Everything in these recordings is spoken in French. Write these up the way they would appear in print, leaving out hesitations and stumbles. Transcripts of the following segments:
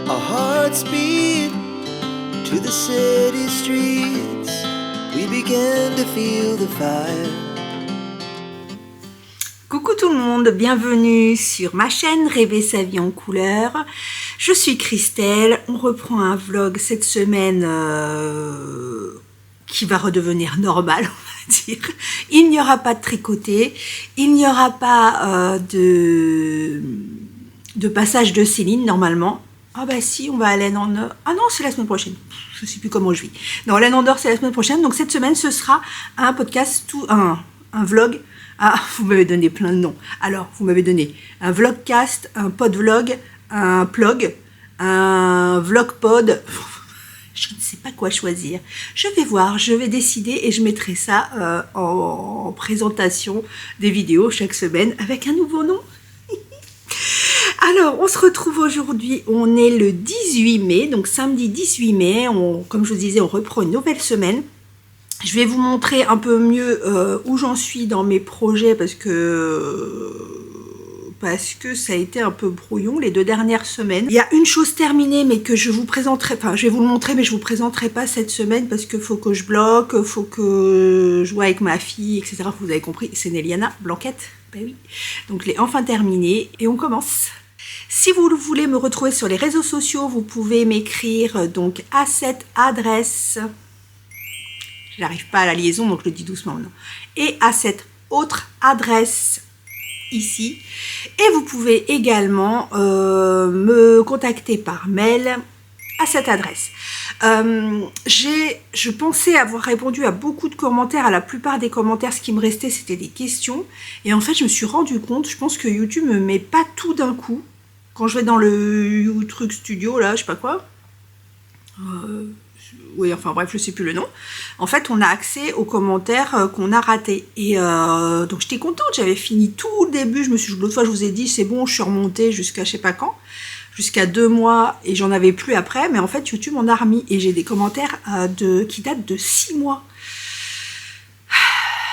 Our hearts beat to the city streets. We began to feel the fire. Coucou tout le monde, bienvenue sur ma chaîne Rêver sa vie en couleur. Je suis Christelle, on reprend un vlog cette semaine qui va redevenir normal, on va dire. Il n'y aura pas de tricoté, il n'y aura pas de passage de Céline normalement. Ah bah si, on va à Laine en Or. Ah non, c'est la semaine prochaine. Je ne sais plus comment je vis. Non, Laine en Or, c'est la semaine prochaine. Donc cette semaine, ce sera un podcast, un vlog. Ah, vous m'avez donné plein de noms. Alors, vous m'avez donné un vlogcast, un podvlog, un plog, un vlogpod. Je ne sais pas quoi choisir. Je vais voir, je vais décider et je mettrai ça en présentation des vidéos chaque semaine avec un nouveau nom. Alors, on se retrouve aujourd'hui, on est le 18 mai, donc samedi 18 mai, comme je vous disais, on reprend une nouvelle semaine. Je vais vous montrer un peu mieux où j'en suis dans mes projets parce que ça a été un peu brouillon les 2 dernières semaines. Il y a une chose terminée mais que je vous présenterai, enfin je vais vous le montrer mais je vous présenterai pas cette semaine parce qu'il faut que je bloque, faut que je joue avec ma fille, etc. Vous avez compris, c'est Néliana Blanquette, ben oui. Donc je l'ai enfin terminé et on commence. Si vous voulez me retrouver sur les réseaux sociaux, vous pouvez m'écrire donc à cette adresse. Je n'arrive pas à la liaison, donc je le dis doucement maintenant. Et à cette autre adresse ici. Et vous pouvez également me contacter par mail à cette adresse. Je pensais avoir répondu à beaucoup de commentaires. À la plupart des commentaires, ce qui me restait, c'était des questions. Et en fait, je me suis rendu compte, je pense que YouTube ne me met pas tout d'un coup. Quand je vais dans le truc studio, là, je sais pas quoi. Oui, enfin bref, je sais plus le nom. En fait, on a accès aux commentaires qu'on a ratés. Et donc, j'étais contente. J'avais fini tout le début. L'autre fois, je vous ai dit, c'est bon, je suis remontée jusqu'à je sais pas quand. Jusqu'à 2 mois. Et j'en avais plus après. Mais en fait, YouTube m'en a remis. Et j'ai des commentaires qui datent de 6 mois.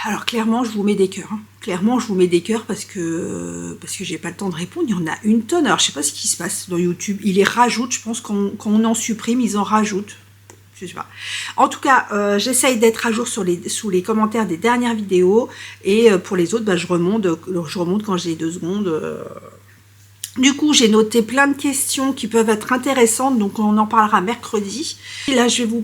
Alors, clairement, je vous mets des cœurs. Hein. Clairement, je vous mets des cœurs parce que j'ai pas le temps de répondre. Il y en a une tonne. Alors, je sais pas ce qui se passe dans YouTube. Ils les rajoutent. Je pense quand on en supprime, ils en rajoutent. Je sais pas. En tout cas, j'essaye d'être à jour sous les commentaires des dernières vidéos. Et pour les autres, bah, je remonte quand j'ai 2 secondes. Du coup, j'ai noté plein de questions qui peuvent être intéressantes. Donc, on en parlera mercredi. Et là, je vais vous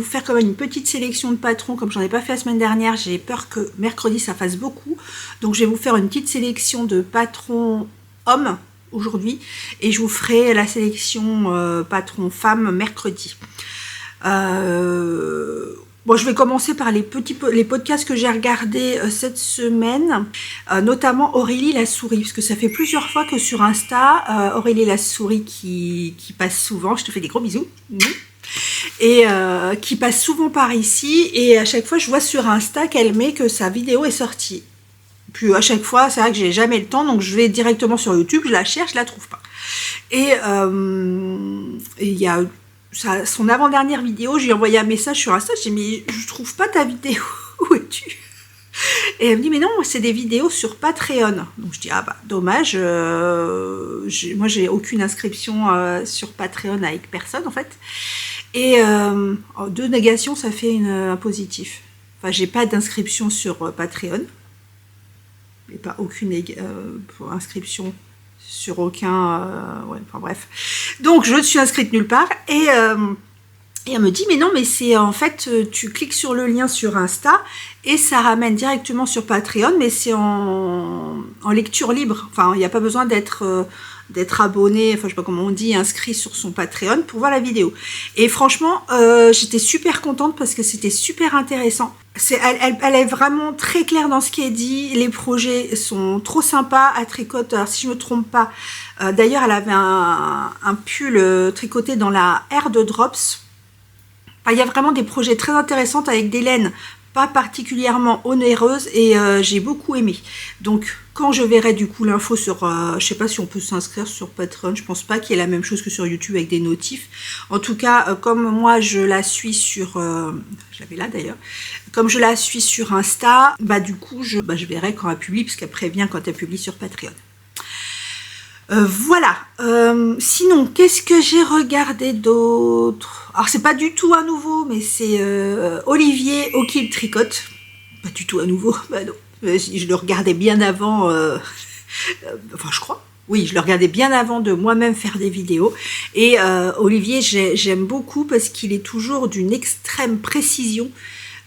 faire quand même une petite sélection de patrons. Comme j'en ai pas fait la semaine dernière, j'ai peur que mercredi, ça fasse beaucoup. Donc, je vais vous faire une petite sélection de patrons hommes aujourd'hui. Et je vous ferai la sélection patrons femmes mercredi. Bon, je vais commencer par les podcasts que j'ai regardés cette semaine, notamment Aurélie la souris, parce que ça fait plusieurs fois que sur Insta, Aurélie la souris qui passe souvent, je te fais des gros bisous, et qui passe souvent par ici, et à chaque fois je vois sur Insta qu'elle met que sa vidéo est sortie. Puis à chaque fois, c'est vrai que j'ai jamais le temps, donc je vais directement sur YouTube, je la cherche, je la trouve pas. Et il y a son avant-dernière vidéo, je lui ai envoyé un message sur Insta, j'ai dit mais je trouve pas ta vidéo, où es-tu? Et elle me dit mais non, c'est des vidéos sur Patreon. Donc je dis ah bah dommage, moi j'ai aucune inscription sur Patreon avec personne en fait. Et 2 négations ça fait un positif. Enfin j'ai pas d'inscription sur Patreon, et pas aucune inscription sur aucun... ouais, enfin bref. Donc, je suis inscrite nulle part. Et elle me dit, mais non, mais c'est en fait, tu cliques sur le lien sur Insta et ça ramène directement sur Patreon, mais c'est en lecture libre. Enfin, il n'y a pas besoin d'être abonné, enfin, je sais pas comment on dit, inscrit sur son Patreon pour voir la vidéo. Et franchement, j'étais super contente parce que c'était super intéressant. Elle est vraiment très claire dans ce qu'elle dit. Les projets sont trop sympas à tricoter. Alors, si je ne me trompe pas, d'ailleurs, elle avait un pull tricoté dans la Air de Drops. Enfin, il y a vraiment des projets très intéressants avec des laines pas particulièrement onéreuses et j'ai beaucoup aimé. Donc, quand je verrai du coup l'info sur, je sais pas si on peut s'inscrire sur Patreon, je pense pas qu'il y ait la même chose que sur YouTube avec des notifs. En tout cas, comme moi je la suis sur, je l'avais là d'ailleurs, comme je la suis sur Insta, bah du coup je verrai quand elle publie, parce qu'elle prévient quand elle publie sur Patreon. Voilà. Sinon, qu'est-ce que j'ai regardé d'autre? Alors, c'est pas du tout à nouveau, mais c'est Olivier Okil Tricote. Pas du tout à nouveau, bah non. Je le regardais bien avant, enfin je crois. Oui, je le regardais bien avant de moi-même faire des vidéos. Et Olivier, j'aime beaucoup parce qu'il est toujours d'une extrême précision.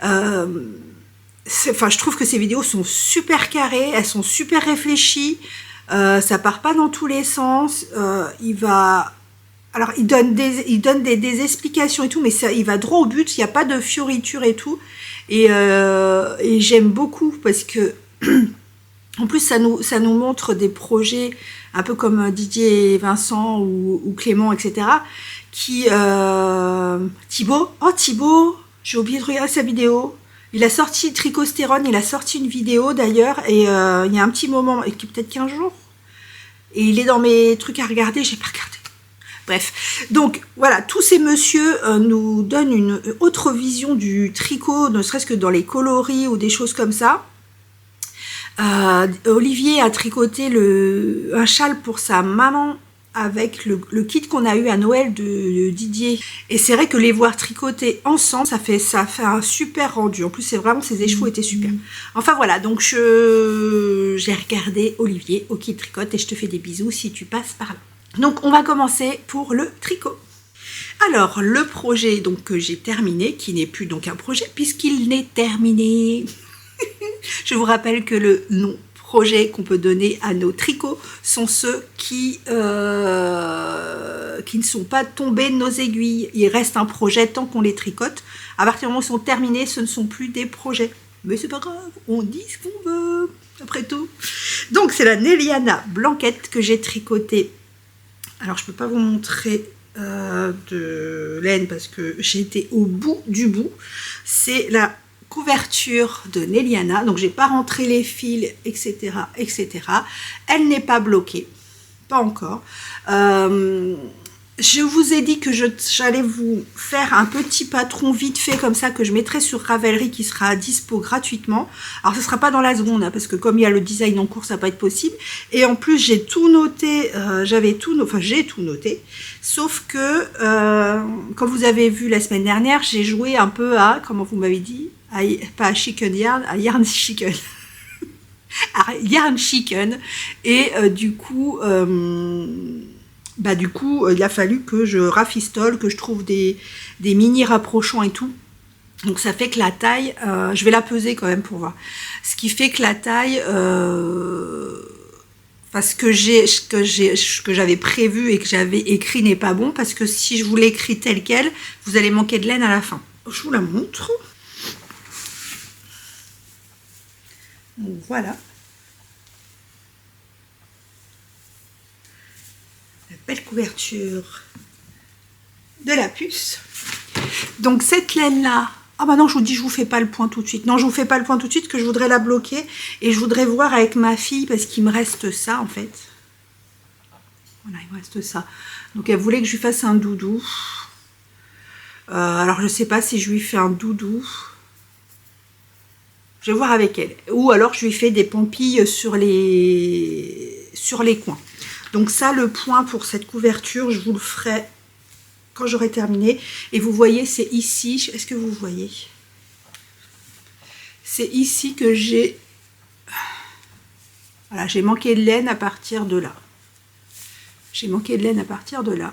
Enfin, je trouve que ses vidéos sont super carrées, elles sont super réfléchies. Ça part pas dans tous les sens. Alors, il donne des explications et tout, mais ça, il va droit au but. Il n'y a pas de fioritures et tout. Et j'aime beaucoup parce que, en plus, ça nous montre des projets un peu comme Didier et Vincent ou Clément, etc. Thibaut, j'ai oublié de regarder sa vidéo. Il a sorti Tricostérone, il a sorti une vidéo d'ailleurs, et il y a un petit moment, peut-être 15 jours, et il est dans mes trucs à regarder, j'ai pas regardé. Bref, donc voilà, tous ces messieurs nous donnent une autre vision du tricot, ne serait-ce que dans les coloris ou des choses comme ça. Olivier a tricoté un châle pour sa maman avec le kit qu'on a eu à Noël de Didier. Et c'est vrai que les voir tricoter ensemble, ça fait un super rendu. En plus, c'est vraiment, ses écheveaux étaient super. Enfin voilà, donc j'ai regardé Olivier au kit tricote et je te fais des bisous si tu passes par là. Donc on va commencer pour le tricot. Alors le projet donc que j'ai terminé, qui n'est plus donc un projet puisqu'il n'est terminé. Je vous rappelle que le nom projet qu'on peut donner à nos tricots sont ceux qui ne sont pas tombés de nos aiguilles. Il reste un projet tant qu'on les tricote. À partir du moment où ils sont terminés, ce ne sont plus des projets. Mais c'est pas grave, on dit ce qu'on veut, après tout. Donc c'est la Néliana Blanquette que j'ai tricotée. Alors je ne peux pas vous montrer de laine parce que j'ai été au bout du bout. C'est la couverture de Néliana, donc j'ai pas rentré les fils, etc., etc. Elle n'est pas bloquée, pas encore. Je vous ai dit que j'allais vous faire un petit patron vite fait comme ça que je mettrai sur Ravelry qui sera à dispo gratuitement. Alors ce sera pas dans la seconde hein, parce que comme il y a le design en cours ça va pas être possible. Et en plus j'ai tout noté, j'ai tout noté. Sauf que comme vous avez vu la semaine dernière, j'ai joué un peu à, comment vous m'avez dit, pas à Chicken Yarn, à Yarn Chicken. À Yarn Chicken. Et du coup, il a fallu que je rafistole, que je trouve des mini rapprochants et tout. Donc ça fait que la taille, je vais la peser quand même pour voir. Ce qui fait que la taille, parce que j'avais prévu et que j'avais écrit n'est pas bon, parce que si je vous l'écris tel quel, vous allez manquer de laine à la fin. Je vous la montre. Donc voilà. La belle couverture de la puce. Donc cette laine là, ah bah non je vous dis je vous fais pas le point tout de suite. Non je vous fais pas le point tout de suite que je voudrais la bloquer et je voudrais voir avec ma fille parce qu'il me reste ça en fait. Voilà il me reste ça. Donc elle voulait que je lui fasse un doudou. Alors je sais pas si je lui fais un doudou. Je vais voir avec elle. Ou alors je lui fais des pampilles sur les coins. Donc ça, le point pour cette couverture, je vous le ferai quand j'aurai terminé. Et vous voyez, c'est ici. Est-ce que vous voyez? C'est ici que j'ai... Voilà, j'ai manqué de laine à partir de là. J'ai manqué de laine à partir de là.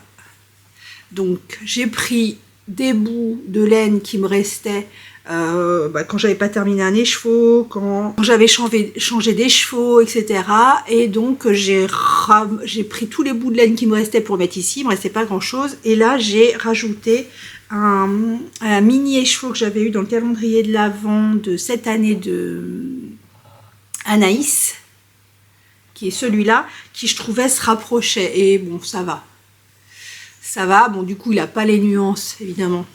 Donc j'ai pris des bouts de laine qui me restaient quand j'avais pas terminé un écheveau, quand j'avais changé d'écheveau, etc. Et donc j'ai pris tous les bouts de laine qui me restaient pour mettre ici, il me restait pas grand chose. Et là j'ai rajouté un mini écheveau que j'avais eu dans le calendrier de l'Avent de cette année de Anaïs, qui est celui-là, qui je trouvais se rapprochait. Et bon, ça va. Ça va, bon du coup il n'a pas les nuances évidemment.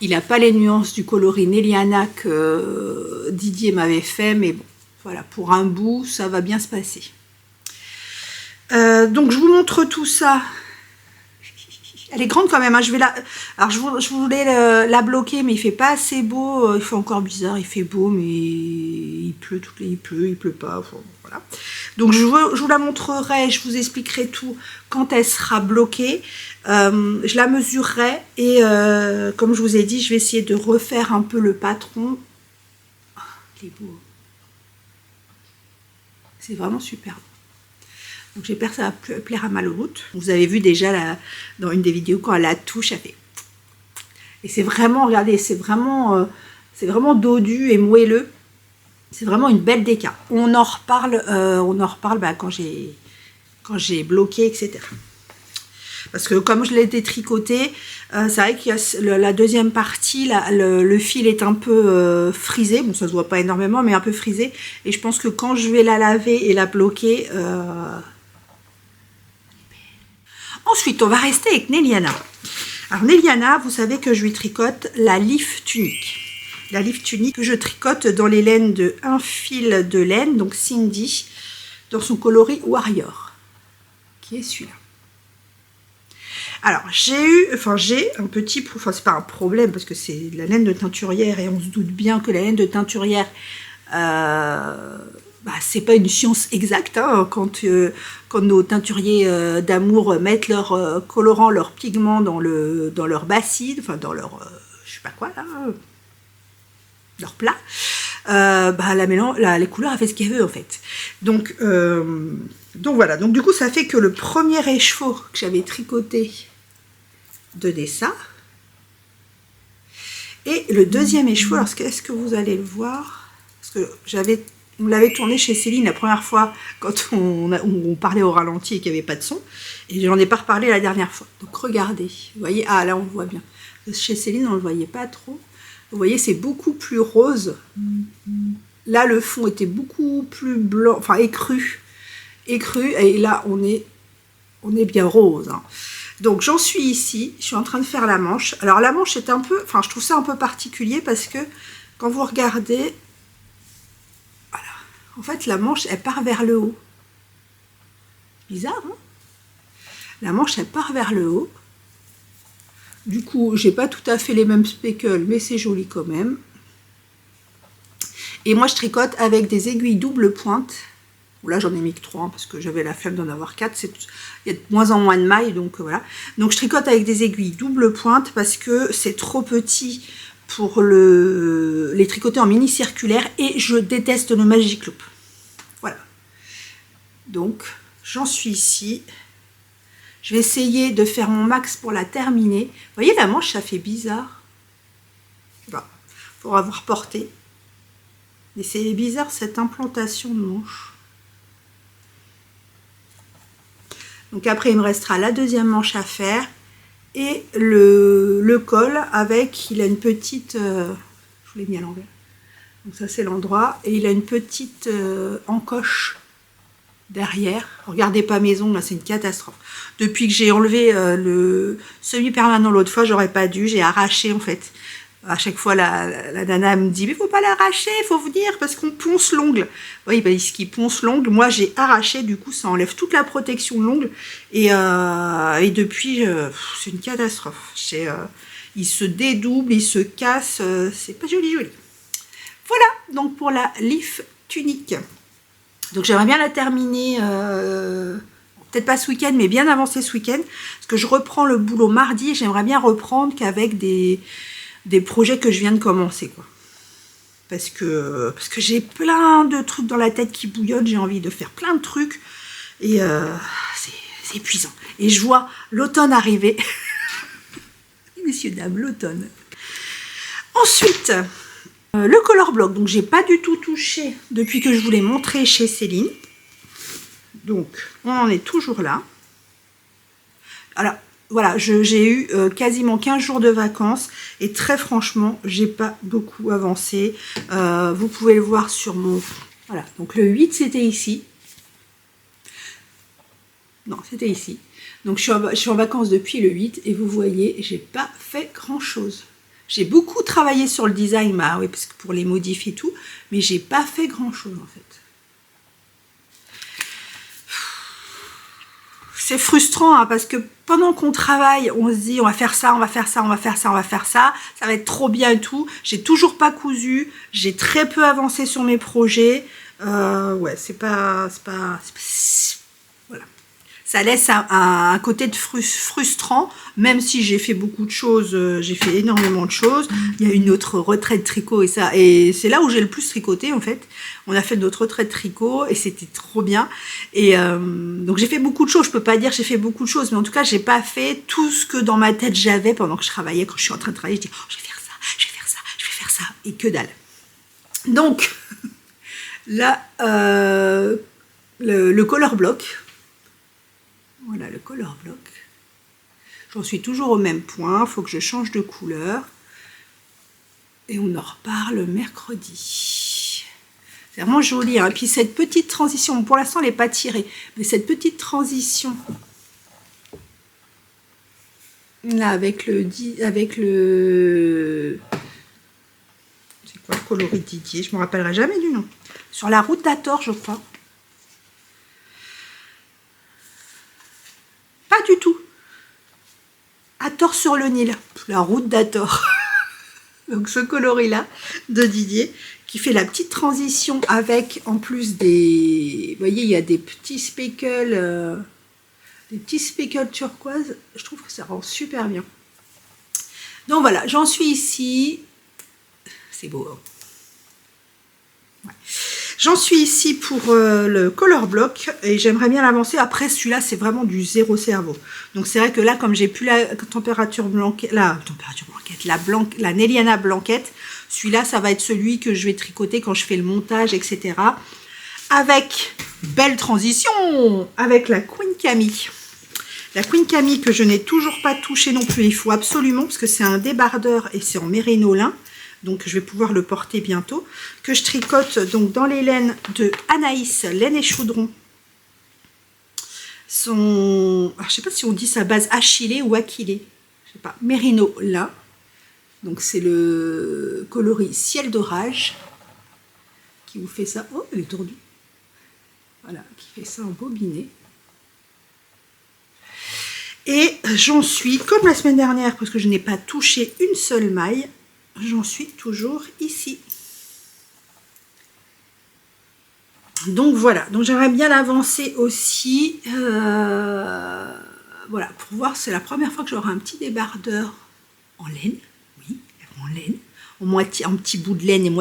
Il n'a pas les nuances du coloris Néliana que Didier m'avait fait, mais bon, voilà, pour un bout, ça va bien se passer. Donc je vous montre tout ça. Elle est grande quand même, hein. Alors je voulais la bloquer, mais il fait pas assez beau, il fait encore bizarre, il fait beau, mais il pleut, il pleut pas, enfin, voilà. Donc je vous la montrerai, je vous expliquerai tout quand elle sera bloquée. Je la mesurerai et comme je vous ai dit, je vais essayer de refaire un peu le patron. Oh, il est beau. C'est vraiment super. Donc j'espère que ça va plaire à Maloute. Vous avez vu déjà dans une des vidéos quand elle la touche, elle fait... Et c'est vraiment, regardez, c'est vraiment dodu et moelleux. C'est vraiment une belle déca. On en reparle bah, quand j'ai bloqué, etc. Parce que comme je l'ai détricoté, c'est vrai qu'il y a la deuxième partie, le fil est un peu frisé. Bon, ça se voit pas énormément, mais un peu frisé. Et je pense que quand je vais la laver et la bloquer... Ensuite, on va rester avec Néliana. Alors Néliana, vous savez que je lui tricote la leaf tunique. La leaf tunique que je tricote dans les laines de un fil de laine, donc Cindy, dans son coloris Warrior, qui est celui-là. Alors j'ai un petit, enfin c'est pas un problème parce que c'est de la laine de teinturière et on se doute bien que la laine de teinturière, bah, c'est pas une science exacte, hein, quand nos teinturiers d'amour mettent leurs colorants, leurs pigments dans leur bassine, enfin dans leur, je sais pas quoi là, leur plat, bah, les couleurs, elle fait ce qu'elle veut en fait. Donc voilà, donc du coup ça fait que le premier écheveau que j'avais tricoté de dessin, et le deuxième écheveau, alors est-ce que vous allez le voir, parce que on l'avait tourné chez Céline la première fois quand on parlait au ralenti et qu'il n'y avait pas de son. Et j'en ai pas reparlé la dernière fois. Donc regardez. Vous voyez, ah là on le voit bien. Chez Céline on ne le voyait pas trop. Vous voyez, c'est beaucoup plus rose. Là le fond était beaucoup plus blanc, enfin écru. Et là on est bien rose. Hein. Donc j'en suis ici. Je suis en train de faire la manche. Alors la manche est un peu, enfin je trouve ça un peu particulier parce que quand vous regardez, en fait, la manche, elle part vers le haut. Bizarre, hein? La manche, elle part vers le haut. Du coup, j'ai pas tout à fait les mêmes speckles, mais c'est joli quand même. Et moi, je tricote avec des aiguilles double pointe. Là, j'en ai mis que 3, parce que j'avais la flemme d'en avoir 4. Il y a de moins en moins de mailles, donc voilà. Donc, je tricote avec des aiguilles double pointe, parce que c'est trop petit pour les tricoter en mini circulaire et je déteste le Magic Loop. Voilà. Donc, j'en suis ici. Je vais essayer de faire mon max pour la terminer. Vous voyez, la manche, ça fait bizarre. Voilà. Pour avoir porté. Mais c'est bizarre, cette implantation de manche. Donc après, il me restera la deuxième manche à faire. Et le col avec, il a une petite, je vous l'ai mis à l'envers, donc ça c'est l'endroit, et il a une petite encoche derrière. Regardez pas mes ongles, là c'est une catastrophe. Depuis que j'ai enlevé le semi-permanent l'autre fois, j'aurais pas dû, j'ai arraché en fait. À chaque fois la nana me dit mais faut pas l'arracher, faut venir parce qu'on ponce l'ongle. Oui, parce qu'il ponce l'ongle, moi j'ai arraché, du coup ça enlève toute la protection de l'ongle et depuis c'est une catastrophe. Il se dédouble, il se casse, c'est pas joli. Voilà donc pour la leaf tunique. Donc j'aimerais bien la terminer, peut-être pas ce week-end mais bien avancé ce week-end parce que je reprends le boulot mardi et j'aimerais bien reprendre qu'avec des projets que je viens de commencer, quoi. Parce que j'ai plein de trucs dans la tête qui bouillonnent, j'ai envie de faire plein de trucs, et c'est épuisant. Et je vois l'automne arriver. Messieurs, dames, l'automne. Ensuite, le color block, donc j'ai pas du tout touché depuis que je vous l'ai montré chez Céline. Donc, on en est toujours là. Alors, voilà, j'ai eu quasiment 15 jours de vacances et très franchement, j'ai pas beaucoup avancé. Vous pouvez le voir sur mon... Voilà, donc le 8, c'était ici. Non, c'était ici. Donc je suis en vacances depuis le 8 et vous voyez, j'ai pas fait grand-chose. J'ai beaucoup travaillé sur le design, bah oui, parce que pour les modifs et tout, mais j'ai pas fait grand-chose en fait. C'est frustrant hein, parce que pendant qu'on travaille, on se dit on va faire ça, on va faire ça, on va faire ça, on va faire ça, ça va être trop bien et tout. J'ai toujours pas cousu, j'ai très peu avancé sur mes projets. Ouais, voilà. Ça laisse un côté de frustrant, même si j'ai fait beaucoup de choses, j'ai fait énormément de choses. Il y a une autre retraite tricot et c'est là où j'ai le plus tricoté en fait. On a fait notre retraite tricot et c'était trop bien. Et donc j'ai fait beaucoup de choses, je peux pas dire j'ai fait beaucoup de choses, mais en tout cas j'ai pas fait tout ce que dans ma tête j'avais pendant que je travaillais. Quand je suis en train de travailler, je dis oh, je vais faire ça, je vais faire ça, je vais faire ça, et que dalle. Donc là, le color block. Voilà le color block. J'en suis toujours au même point. Il faut que je change de couleur. Et on en reparle mercredi. C'est vraiment joli. Hein. Et puis cette petite transition, pour l'instant elle n'est pas tirée, mais cette petite transition là avec le c'est quoi le coloris Didier, je ne me rappellerai jamais du nom. Sur la route d'Ator, je crois. Pas du tout. Ator sur le Nil, la route d'Ator. Donc ce coloris-là de Didier, qui fait la petite transition avec, en plus des... Vous voyez, il y a des petits speckles turquoise. Je trouve que ça rend super bien. Donc voilà, j'en suis ici. C'est beau, hein. Ouais. J'en suis ici pour le color block et j'aimerais bien l'avancer. Après, celui-là, c'est vraiment du zéro cerveau. Donc, c'est vrai que là, comme j'ai plus la température blanquette, la Nelliana blanquette, celui-là, ça va être celui que je vais tricoter quand je fais le montage, etc. Avec, belle transition, avec la Queen Camille. La Queen Camille que je n'ai toujours pas touchée non plus. Il faut absolument, parce que c'est un débardeur et c'est en mérino lin. Donc je vais pouvoir le porter bientôt, que je tricote donc dans les laines de Anaïs, laine et chaudron. Alors, je ne sais pas si on dit sa base achillée ou aquilée, je sais pas, mérino lin. Donc c'est le coloris ciel d'orage qui vous fait ça. Oh, elle est tordue. Voilà, qui fait ça en bobiné. Et j'en suis, comme la semaine dernière, parce que je n'ai pas touché une seule maille, j'en suis toujours ici. Donc voilà, donc j'aimerais bien l'avancer aussi. Voilà, pour voir, c'est la première fois que j'aurai un petit débardeur en laine. Oui, en laine. En petit bout de laine et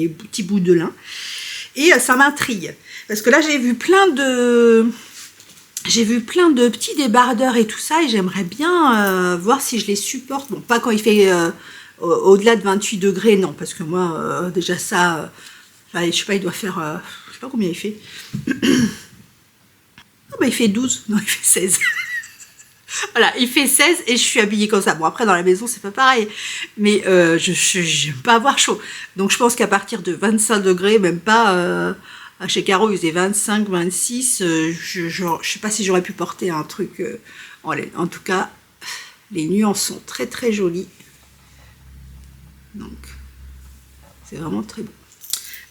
petit bout de lin. Et ça m'intrigue. Parce que là, j'ai vu plein de petits débardeurs et tout ça. Et j'aimerais bien voir si je les supporte. Bon, pas quand il fait... au-delà de 28 degrés, non, parce que moi, déjà ça, je sais pas, il doit faire, je sais pas combien il fait. Oh, bah, il fait 12, non, il fait 16. Voilà, il fait 16 et je suis habillée comme ça. Bon, après, dans la maison, c'est pas pareil, mais je n'aime pas avoir chaud. Donc, je pense qu'à partir de 25 degrés, même pas, chez Caro, il faisait 25, 26, je sais pas si j'aurais pu porter un truc en laine. En tout cas, les nuances sont très, très jolies. Donc, c'est vraiment très beau.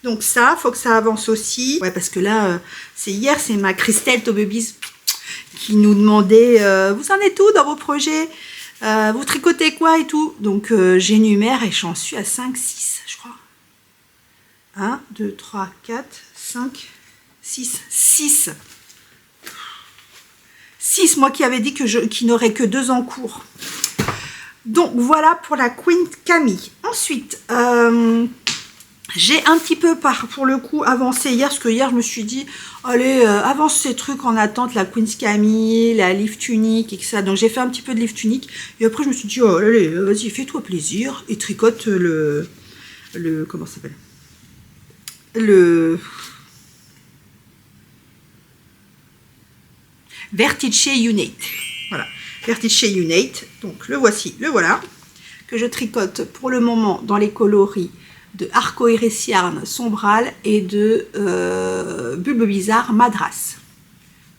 Donc ça, faut que ça avance aussi. Ouais, parce que là, c'est ma Christelle Tobebis qui nous demandait vous en êtes où dans vos projets, vous tricotez quoi et tout. Donc j'énumère et j'en suis à 5, 6, je crois. 1, 2, 3, 4, 5, 6. 6, moi qui avais dit qu'il n'aurait que 2 en cours. Donc voilà pour la Queen Camille. Ensuite, j'ai un petit peu pour le coup avancé hier, parce que hier je me suis dit, allez, avance ces trucs en attente, la Queen Camille, la Leaf Tunic et tout ça. Donc j'ai fait un petit peu de Leaf Tunic, et après je me suis dit, oh allez, vas-y, fais-toi plaisir, et tricote comment ça s'appelle, le Vertice Unite. Voilà. Vertice Unite, donc le voici, le voilà, que je tricote pour le moment dans les coloris de Arcoiris Yarn Sombral et de Bulbe Bizarre Madras.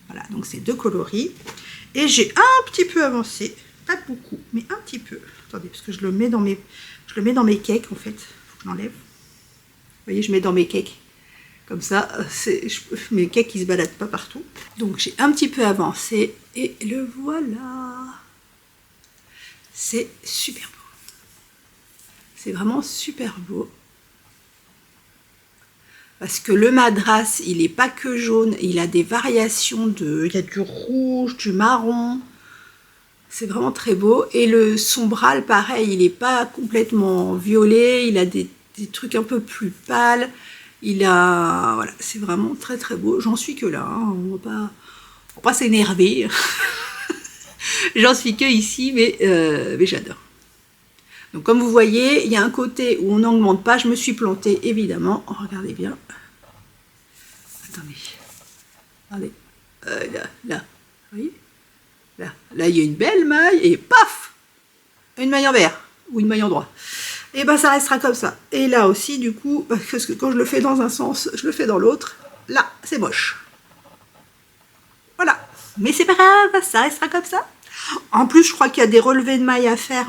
Voilà, donc c'est 2 coloris. Et j'ai un petit peu avancé, pas beaucoup, mais un petit peu. Attendez, parce que je le mets dans mes cakes en fait. Faut que je l'enlève. Vous voyez, je mets dans mes cakes. Comme ça, mes cakes qui se baladent pas partout. Donc j'ai un petit peu avancé et le voilà. C'est super beau. C'est vraiment super beau. Parce que le madras, il n'est pas que jaune, il a des variations il y a du rouge, du marron. C'est vraiment très beau. Et le sombral, pareil, il n'est pas complètement violet, il a des trucs un peu plus pâles. Voilà, c'est vraiment très très beau. J'en suis que là, hein. On va pas s'énerver. J'en suis que ici, mais j'adore. Donc comme vous voyez, il y a un côté où on n'augmente pas. Je me suis plantée, évidemment. Oh, regardez bien. Attendez. Regardez. Là. Vous voyez ? Là, il y a une belle maille et paf, une maille en vert ou une maille en droit. Et ben ça restera comme ça. Et là aussi, du coup, parce que quand je le fais dans un sens, je le fais dans l'autre. Là, c'est moche. Voilà. Mais c'est pas grave, ça restera comme ça. En plus, je crois qu'il y a des relevés de mailles à faire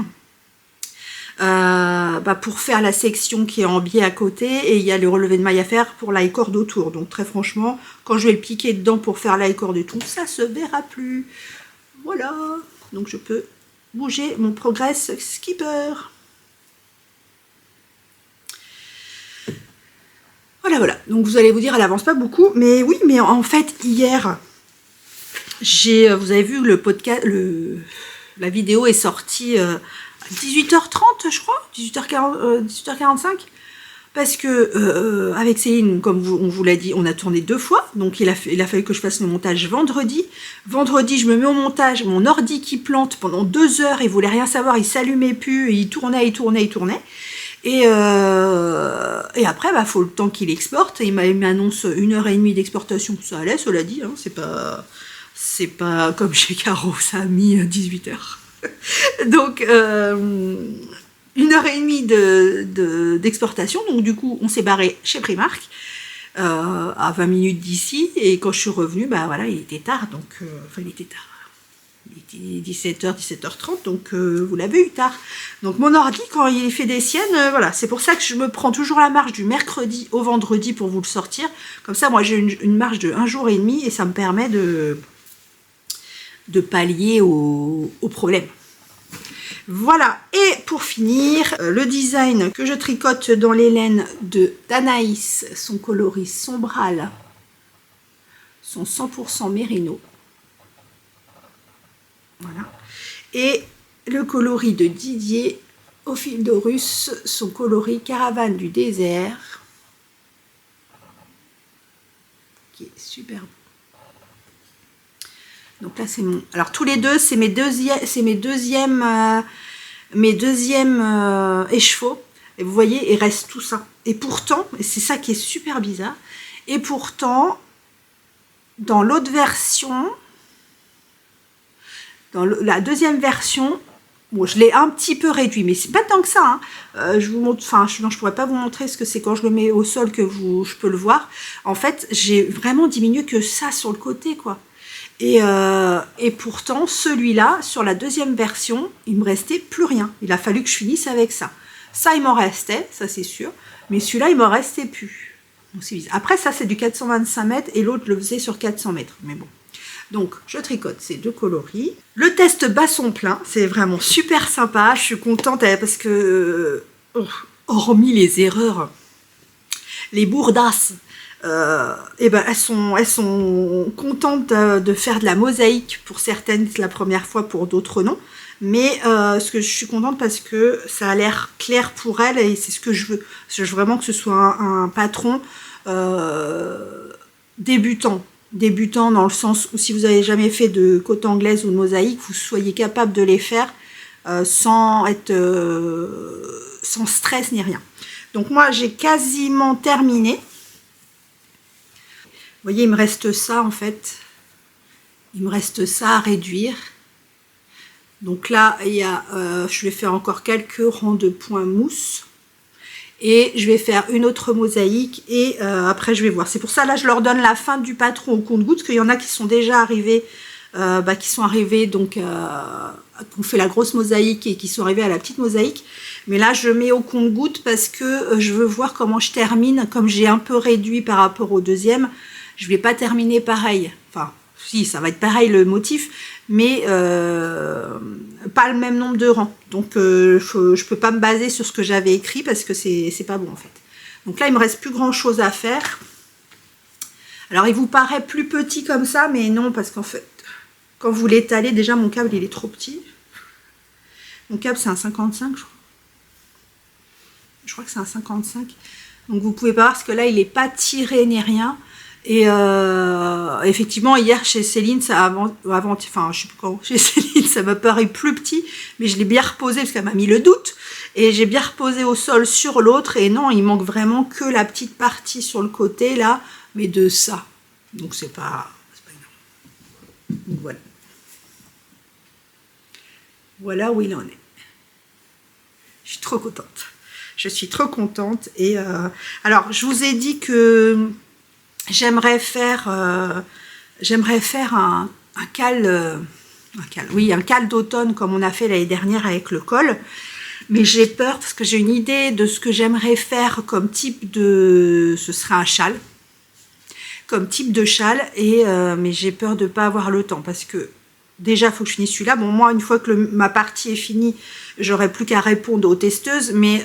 pour faire la section qui est en biais à côté. Et il y a le relevé de mailles à faire pour la corde autour. Donc très franchement, quand je vais le piquer dedans pour faire la corde et tout, ça se verra plus. Voilà, donc je peux bouger mon Progress Skipper. Voilà. Donc vous allez vous dire, elle avance pas beaucoup, mais oui, mais en fait, hier, vous avez vu le podcast, la vidéo est sortie à 18h30, je crois, 18h45. Parce que avec Céline, comme on vous l'a dit, on a tourné 2 fois, donc il a fallu que je fasse le montage vendredi. Vendredi, je me mets au montage, mon ordi qui plante pendant 2 heures, il voulait rien savoir, il s'allumait plus, il tournait. Et après, faut le temps qu'il exporte. Il m'annonce 1h30 d'exportation, ça allait, cela dit, hein, c'est pas comme chez Caro, ça a mis 18 heures. Donc 1h30 d'exportation, donc du coup on s'est barré chez Primark à 20 minutes d'ici, et quand je suis revenue, voilà, il était tard, donc il était 17h, 17h30, donc vous l'avez eu tard. Donc mon ordi, quand il fait des siennes, voilà, c'est pour ça que je me prends toujours la marge du mercredi au vendredi pour vous le sortir. Comme ça, moi j'ai une marge de 1 jour et demi, et ça me permet de pallier au problème. Voilà, et pour finir, le design que je tricote dans les laines de d'Anaïs, son coloris sombral, son 100% mérino. Voilà. Et le coloris de Didier au fil d'Horus, son coloris caravane du désert, qui est super beau. Donc là, c'est mon... Alors, tous les deux, c'est mes deuxièmes écheveaux. Et vous voyez, il reste tout ça. Et pourtant, et c'est ça qui est super bizarre, et pourtant, dans l'autre version, dans la deuxième version, bon, je l'ai un petit peu réduit, mais c'est pas tant que ça, hein. Je vous montre, non, je pourrais pas vous montrer ce que c'est quand je le mets au sol que je peux le voir. En fait, j'ai vraiment diminué que ça sur le côté, quoi. Et pourtant, celui-là, sur la deuxième version, il me restait plus rien. Il a fallu que je finisse avec ça. Ça, il m'en restait, ça c'est sûr. Mais celui-là, il m'en restait plus. Donc, c'est bizarre. Après, ça, c'est du 425 mètres et l'autre le faisait sur 400 mètres. Mais bon. Donc, je tricote ces 2 coloris. Le test bat son plein. C'est vraiment super sympa. Je suis contente parce que, hormis les erreurs, les bourdasses, elles sont contentes de faire de la mosaïque. Pour certaines, c'est la première fois, pour d'autres non. Mais ce que je suis contente parce que ça a l'air clair pour elles, et c'est ce que je veux. Je veux vraiment que ce soit un patron débutant dans le sens où si vous n'avez jamais fait de côte anglaise ou de mosaïque, vous soyez capable de les faire sans stress ni rien. Donc moi, j'ai quasiment terminé. Vous voyez, il me reste ça en fait. Il me reste ça à réduire. Donc là, je vais faire encore quelques rangs de points mousse. Et je vais faire une autre mosaïque. Et après, je vais voir. C'est pour ça, là, je leur donne la fin du patron au compte-gouttes. Parce qu'il y en a qui sont déjà arrivés. Donc, qui ont fait la grosse mosaïque et qui sont arrivés à la petite mosaïque. Mais là, je mets au compte-gouttes parce que je veux voir comment je termine. Comme j'ai un peu réduit par rapport au deuxième, je ne vais pas terminer pareil. Enfin, si, ça va être pareil le motif, mais pas le même nombre de rangs. Donc, je ne peux pas me baser sur ce que j'avais écrit parce que c'est pas bon en fait. Donc là, il me reste plus grand chose à faire. Alors, il vous paraît plus petit comme ça, mais non, parce qu'en fait, quand vous l'étalez, déjà, mon câble, il est trop petit. Mon câble, c'est un 55, je crois. Je crois que c'est un 55. Donc, vous pouvez pas voir, parce que là, il n'est pas tiré ni rien. Et effectivement, hier, chez Céline, enfin, je sais plus quand, chez Céline, ça m'a paru plus petit, mais je l'ai bien reposé, parce qu'elle m'a mis le doute. Et j'ai bien reposé au sol sur l'autre. Et non, il manque vraiment que la petite partie sur le côté, là, mais de ça. Donc, c'est pas énorme. Donc, voilà. Voilà où il en est. Je suis trop contente. Je suis trop contente. Et alors, je vous ai dit que j'aimerais faire un cal d'automne comme on a fait l'année dernière avec le col. Mais j'ai peur parce que j'ai une idée de ce que j'aimerais faire comme type de... Ce sera un châle. Comme type de châle. Mais j'ai peur de ne pas avoir le temps parce que déjà, il faut que je finisse celui-là. Bon, moi, une fois que ma partie est finie, j'aurai plus qu'à répondre aux testeuses. Mais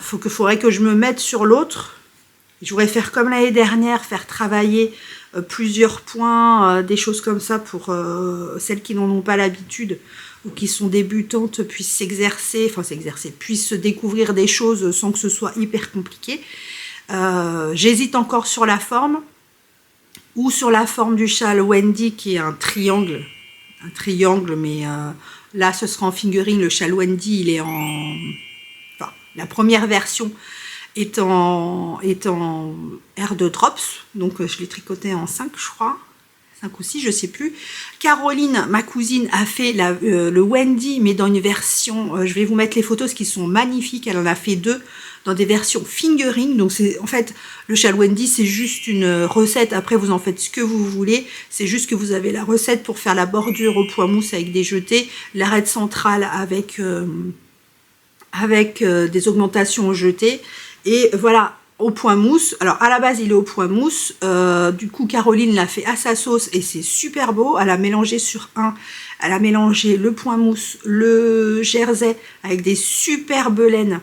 faudrait que je me mette sur l'autre. Je voudrais faire comme l'année dernière, faire travailler plusieurs points, des choses comme ça pour celles qui n'en ont pas l'habitude ou qui sont débutantes puissent puissent découvrir des choses sans que ce soit hyper compliqué. J'hésite encore sur la forme ou sur la forme du châle Wendy qui est un triangle, mais là ce sera en fingering. Le châle Wendy, il est en... Enfin, la première version est en R2 drops, donc je l'ai tricoté en 5 je crois, 5 ou 6, je sais plus. Caroline, ma cousine, a fait le Wendy, mais dans une version, je vais vous mettre les photos, qui sont magnifiques, elle en a fait 2, dans des versions fingering, donc c'est en fait, le châle Wendy, c'est juste une recette, après vous en faites ce que vous voulez, c'est juste que vous avez la recette pour faire la bordure au point mousse avec des jetés, l'arête centrale avec des augmentations au jeté, et voilà, au point mousse. Alors à la base il est au point mousse, du coup Caroline l'a fait à sa sauce et c'est super beau. Elle a mélangé elle a mélangé le point mousse, le jersey avec des superbes laines.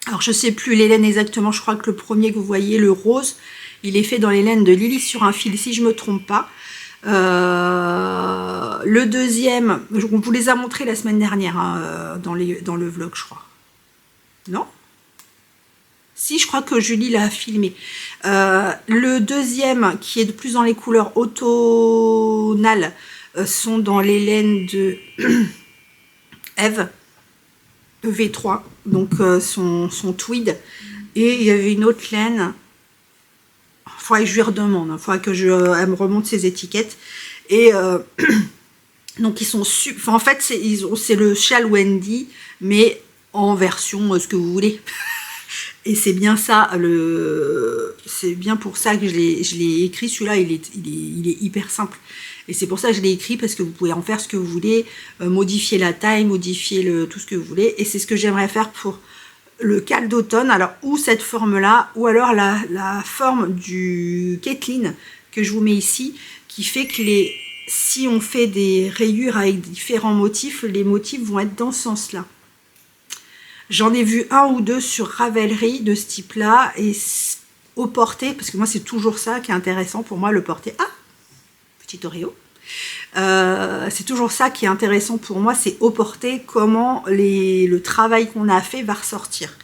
Alors je sais plus les laines exactement, je crois que le premier que vous voyez, le rose, il est fait dans les laines de Lily sur un fil si je me trompe pas. Le deuxième, on vous les a montrés la semaine dernière hein, dans le vlog je crois. Non ? Si, je crois que Julie l'a filmé. Le deuxième, qui est de plus dans les couleurs automnales, sont dans les laines de Eve, V3, donc son tweed. Et il y avait une autre laine. Il faudrait que je lui redemande, il faudrait que elle me remonte ses étiquettes. Et donc ils sont super. En fait, c'est le châle Wendy, mais en version ce que vous voulez. Et c'est bien ça, c'est bien pour ça que je l'ai écrit. Celui-là, il est hyper simple. Et c'est pour ça que je l'ai écrit, parce que vous pouvez en faire ce que vous voulez, modifier la taille, modifier tout ce que vous voulez. Et c'est ce que j'aimerais faire pour le cal d'automne. Alors, ou cette forme-là, ou alors la forme du Kathleen que je vous mets ici, qui fait que si on fait des rayures avec différents motifs, les motifs vont être dans ce sens-là. J'en ai vu un ou deux sur Ravelry de ce type-là, et au porté, parce que moi c'est toujours ça qui est intéressant pour moi, le porté. Ah, petit Oreo. C'est toujours ça qui est intéressant pour moi, c'est au porté, comment le travail qu'on a fait va ressortir.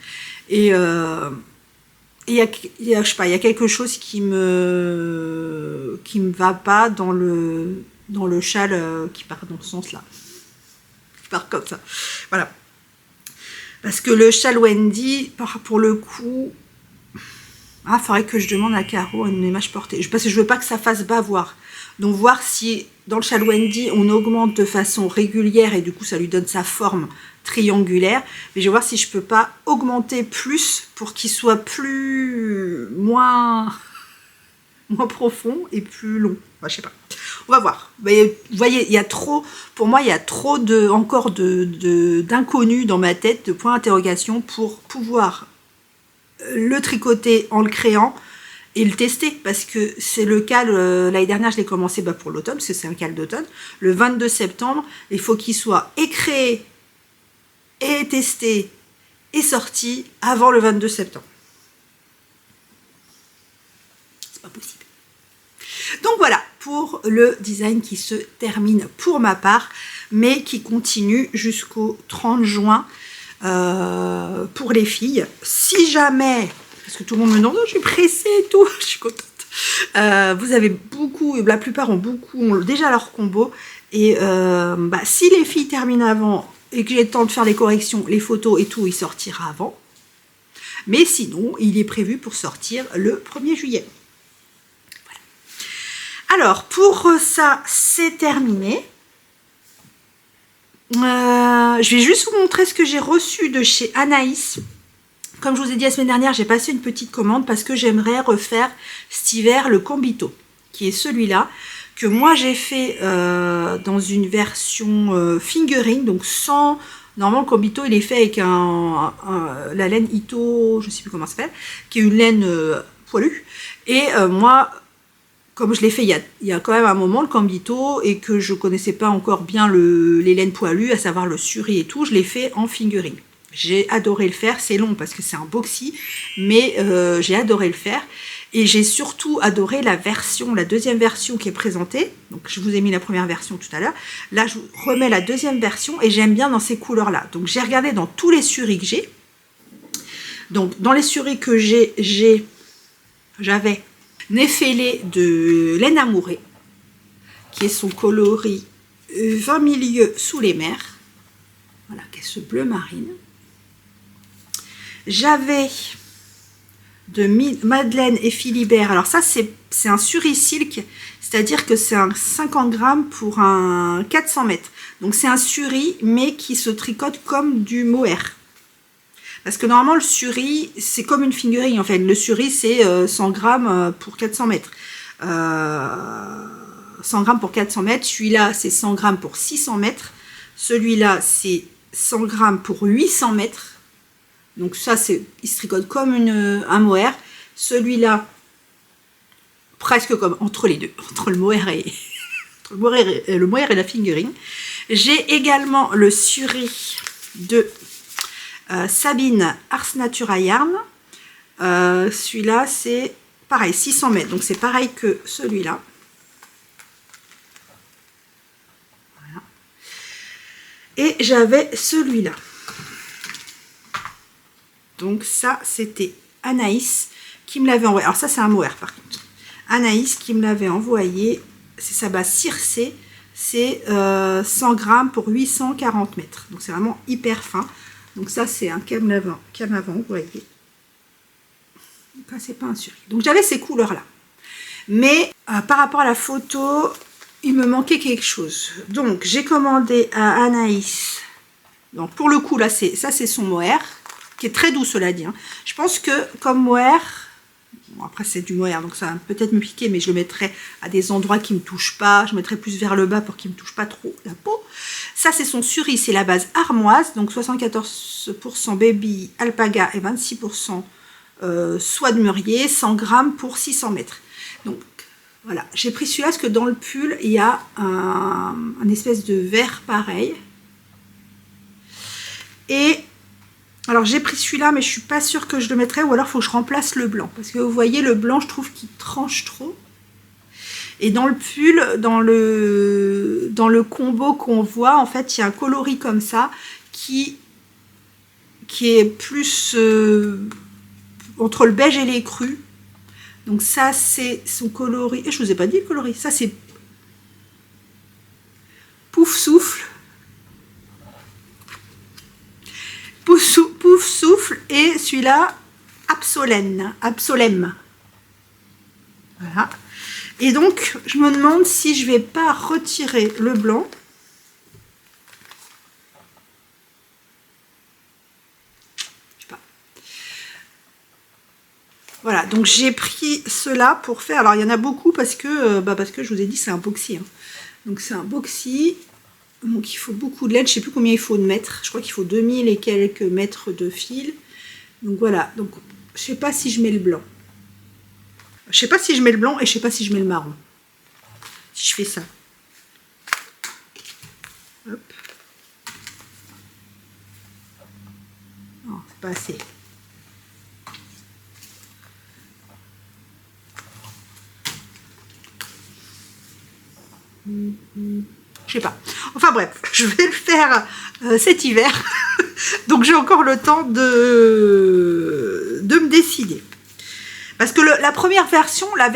Et il y a quelque chose qui me va pas dans le châle qui part dans ce sens-là. Qui part comme ça. Voilà. Parce que le châle Wendy, pour le coup, il faudrait que je demande à Caro une image portée. Parce que je veux pas que ça fasse bavoir. Donc voir si dans le châle Wendy, on augmente de façon régulière et du coup ça lui donne sa forme triangulaire. Mais je vais voir si je peux pas augmenter plus pour qu'il soit moins profond et plus long. Enfin, je sais pas. On va voir. Mais, vous voyez, il y a trop, pour moi, il y a trop encore d'inconnus dans ma tête, de points d'interrogation pour pouvoir le tricoter en le créant et le tester. Parce que c'est le cal, l'année dernière, je l'ai commencé pour l'automne, parce que c'est un cal d'automne. Le 22 septembre, il faut qu'il soit et créé, et testé, est sorti avant le 22 septembre. C'est pas possible. Donc voilà, pour le design qui se termine pour ma part, mais qui continue jusqu'au 30 juin pour les filles. Si jamais, parce que tout le monde me demande, oh, je suis pressée et tout, je suis contente. Vous avez beaucoup, la plupart ont déjà leur combo. Et si les filles terminent avant et que j'ai le temps de faire les corrections, les photos et tout, il sortira avant. Mais sinon, il est prévu pour sortir le 1er juillet. Alors, pour ça, c'est terminé. Je vais juste vous montrer ce que j'ai reçu de chez Anaïs. Comme je vous ai dit la semaine dernière, j'ai passé une petite commande parce que j'aimerais refaire cet hiver le Combito, qui est celui-là, que moi j'ai fait dans une version fingering, donc sans... Normalement, le Combito, il est fait avec la laine Ito, je ne sais plus comment ça s'appelle, qui est une laine poilue. Et moi... Comme je l'ai fait il y a quand même un moment, le Combito, et que je ne connaissais pas encore bien les laines poilues, à savoir le suri et tout, je l'ai fait en fingering. J'ai adoré le faire, c'est long parce que c'est un boxy, mais j'ai adoré le faire. Et j'ai surtout adoré la deuxième version qui est présentée. Donc je vous ai mis la première version tout à l'heure. Là, je vous remets la deuxième version et j'aime bien dans ces couleurs-là. Donc j'ai regardé dans tous les suris que j'ai. Donc dans les suris que j'avais Néphélé de laine amourée, qui est son coloris 20 milieux sous les mers, voilà, qui est ce bleu marine. J'avais de Madeleine et Philibert, alors ça c'est un suri-silk, c'est-à-dire que c'est un 50 grammes pour un 400 mètres. Donc c'est un suri, mais qui se tricote comme du mohair. Parce que normalement, le suri, c'est comme une fingering en fait. Le suri, c'est 100 grammes pour 400 mètres. 100 grammes pour 400 mètres. Celui-là, c'est 100 grammes pour 600 mètres. Celui-là, c'est 100 grammes pour 800 mètres. Donc ça, il se tricote comme un mohair. Celui-là, presque comme entre les deux. Entre le mohair et, le mohair et la fingering. J'ai également le suri de... Sabine Ars Natura Yarn, celui-là c'est pareil 600 mètres, donc c'est pareil que celui-là. Voilà. Et j'avais celui-là. Donc ça c'était Anaïs qui me l'avait envoyé. Alors ça c'est un mohair par contre. Anaïs qui me l'avait envoyé, c'est sa base circé, c'est 100 grammes pour 840 mètres. Donc c'est vraiment hyper fin. Donc ça, c'est un qu'elle m'avait envoyé. Enfin, c'est pas un suri. Donc j'avais ces couleurs-là. Mais par rapport à la photo, il me manquait quelque chose. Donc j'ai commandé à Anaïs. Donc pour le coup, là, ça c'est son mohair, qui est très doux, cela dit. Hein. Je pense que comme mohair, bon, après c'est du mohair, donc ça va peut-être me piquer, mais je le mettrai à des endroits qui ne me touchent pas. Je mettrai plus vers le bas pour qu'il ne me touche pas trop la peau. Ça, c'est son suri, c'est la base armoise, donc 74% baby alpaga et 26% soie de mûrier, 100 grammes pour 600 mètres. Donc, voilà, j'ai pris celui-là parce que dans le pull, il y a un espèce de vert pareil. Et, alors j'ai pris celui-là, mais je suis pas sûre que je le mettrai, ou alors il faut que je remplace le blanc. Parce que vous voyez, le blanc, je trouve qu'il tranche trop. Et dans le pull, dans le combo qu'on voit, en fait, il y a un coloris comme ça qui est plus entre le beige et les crus. Donc ça, c'est son coloris. Et je vous ai pas dit le coloris. Ça, c'est Pouf Souffle. Pouf Souffle. Et celui-là, Absolème. Voilà. Et donc, je me demande si je vais pas retirer le blanc. Je sais pas. Voilà, donc j'ai pris cela pour faire... Alors, il y en a beaucoup parce que je vous ai dit, c'est un boxy. Hein. Donc, c'est un boxy. Donc, il faut beaucoup de laine. Je ne sais plus combien il faut de mètres. Je crois qu'il faut 2000 et quelques mètres de fil. Donc, voilà. Donc, je ne sais pas si je mets le blanc. Je sais pas si je mets le blanc et je sais pas si je mets le marron. Si je fais ça. Hop. Oh, pas assez. Je sais pas. Enfin bref, je vais le faire cet hiver. Donc j'ai encore le temps de me décider. Parce que la première version, la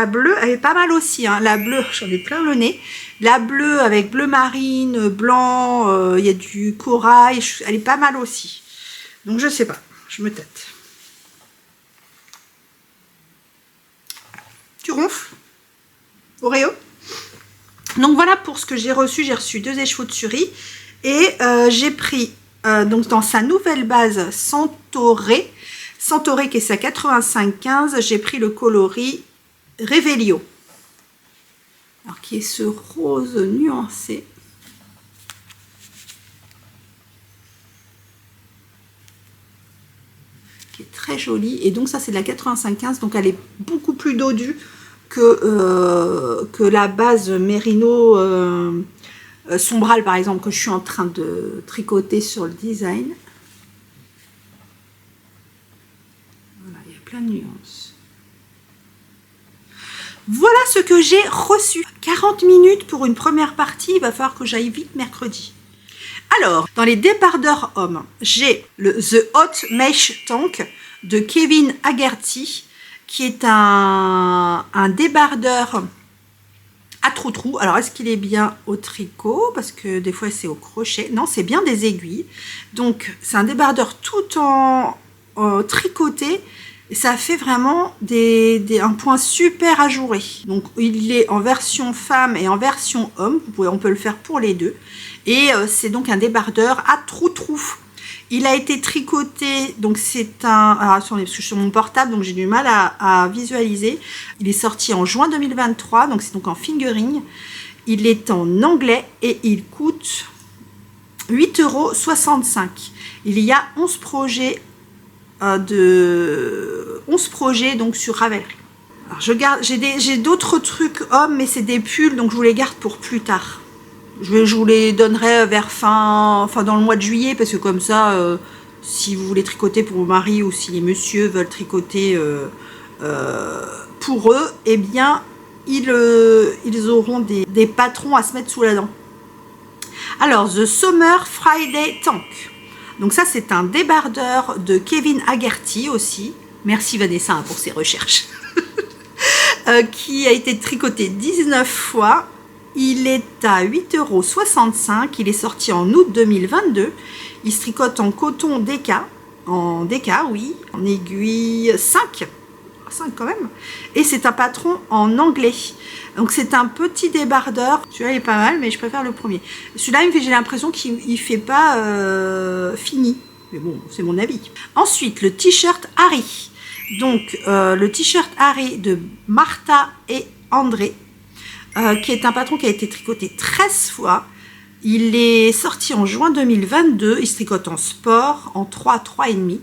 bleue, elle est pas mal aussi. Hein. La bleue, j'en ai plein le nez. La bleue avec bleu marine, blanc, il y a du corail. Elle est pas mal aussi. Donc je sais pas, je me tâte. Tu ronfles, Oreo? Donc voilà pour ce que j'ai reçu. J'ai reçu 2 écheveaux de Suri. Et j'ai pris, donc dans sa nouvelle base Centauré qui est sa 8515, j'ai pris le coloris Revelio. Alors qui est ce rose nuancé. Qui est très joli. Et donc ça c'est de la 8515, donc elle est beaucoup plus dodue que la base Merino Sombral par exemple, que je suis en train de tricoter sur le design. Voilà, il y a plein de nuances. Voilà ce que j'ai reçu. 40 minutes pour une première partie, il va falloir que j'aille vite mercredi. Alors, dans les débardeurs hommes, j'ai le The Hot Mesh Tank de Kevin Haggerty, qui est un débardeur à trou-trou. Alors, est-ce qu'il est bien au tricot? Parce que des fois, c'est au crochet. Non, c'est bien des aiguilles. Donc, c'est un débardeur tout en tricoté. Et ça fait vraiment un point super ajouré. Donc, il est en version femme et en version homme. On peut le faire pour les deux. Et c'est donc un débardeur à trou-trou. Il a été tricoté, donc c'est un... Alors attendez, parce que je suis sur mon portable, donc j'ai du mal à visualiser. Il est sorti en juin 2023, donc c'est donc en fingering. Il est en anglais et il coûte 8,65 €. Il y a 11 projets donc sur Ravelry. Alors je garde, j'ai d'autres trucs hommes, mais c'est des pulls, donc je vous les garde pour plus tard. Je vous les donnerai vers enfin dans le mois de juillet, parce que comme ça, si vous voulez tricoter pour vos maris ou si les messieurs veulent tricoter pour eux, eh bien, ils auront des patrons à se mettre sous la dent. Alors, The Summer Friday Tank. Donc ça, c'est un débardeur de Kevin Haggerty aussi. Merci Vanessa pour ses recherches. Qui a été tricoté 19 fois. Il est à 8,65 €. Il est sorti en août 2022. Il se tricote en coton DK. En DK, oui. En aiguille 5. 5 quand même. Et c'est un patron en anglais. Donc c'est un petit débardeur. Celui-là est pas mal, mais je préfère le premier. Celui-là, j'ai l'impression qu'il ne fait pas fini. Mais bon, c'est mon avis. Ensuite, le t-shirt Harry. Donc le t-shirt Harry de Martha et André. Qui est un patron qui a été tricoté 13 fois. Il est sorti en juin 2022. Il se tricote en sport, en 3, 3,5.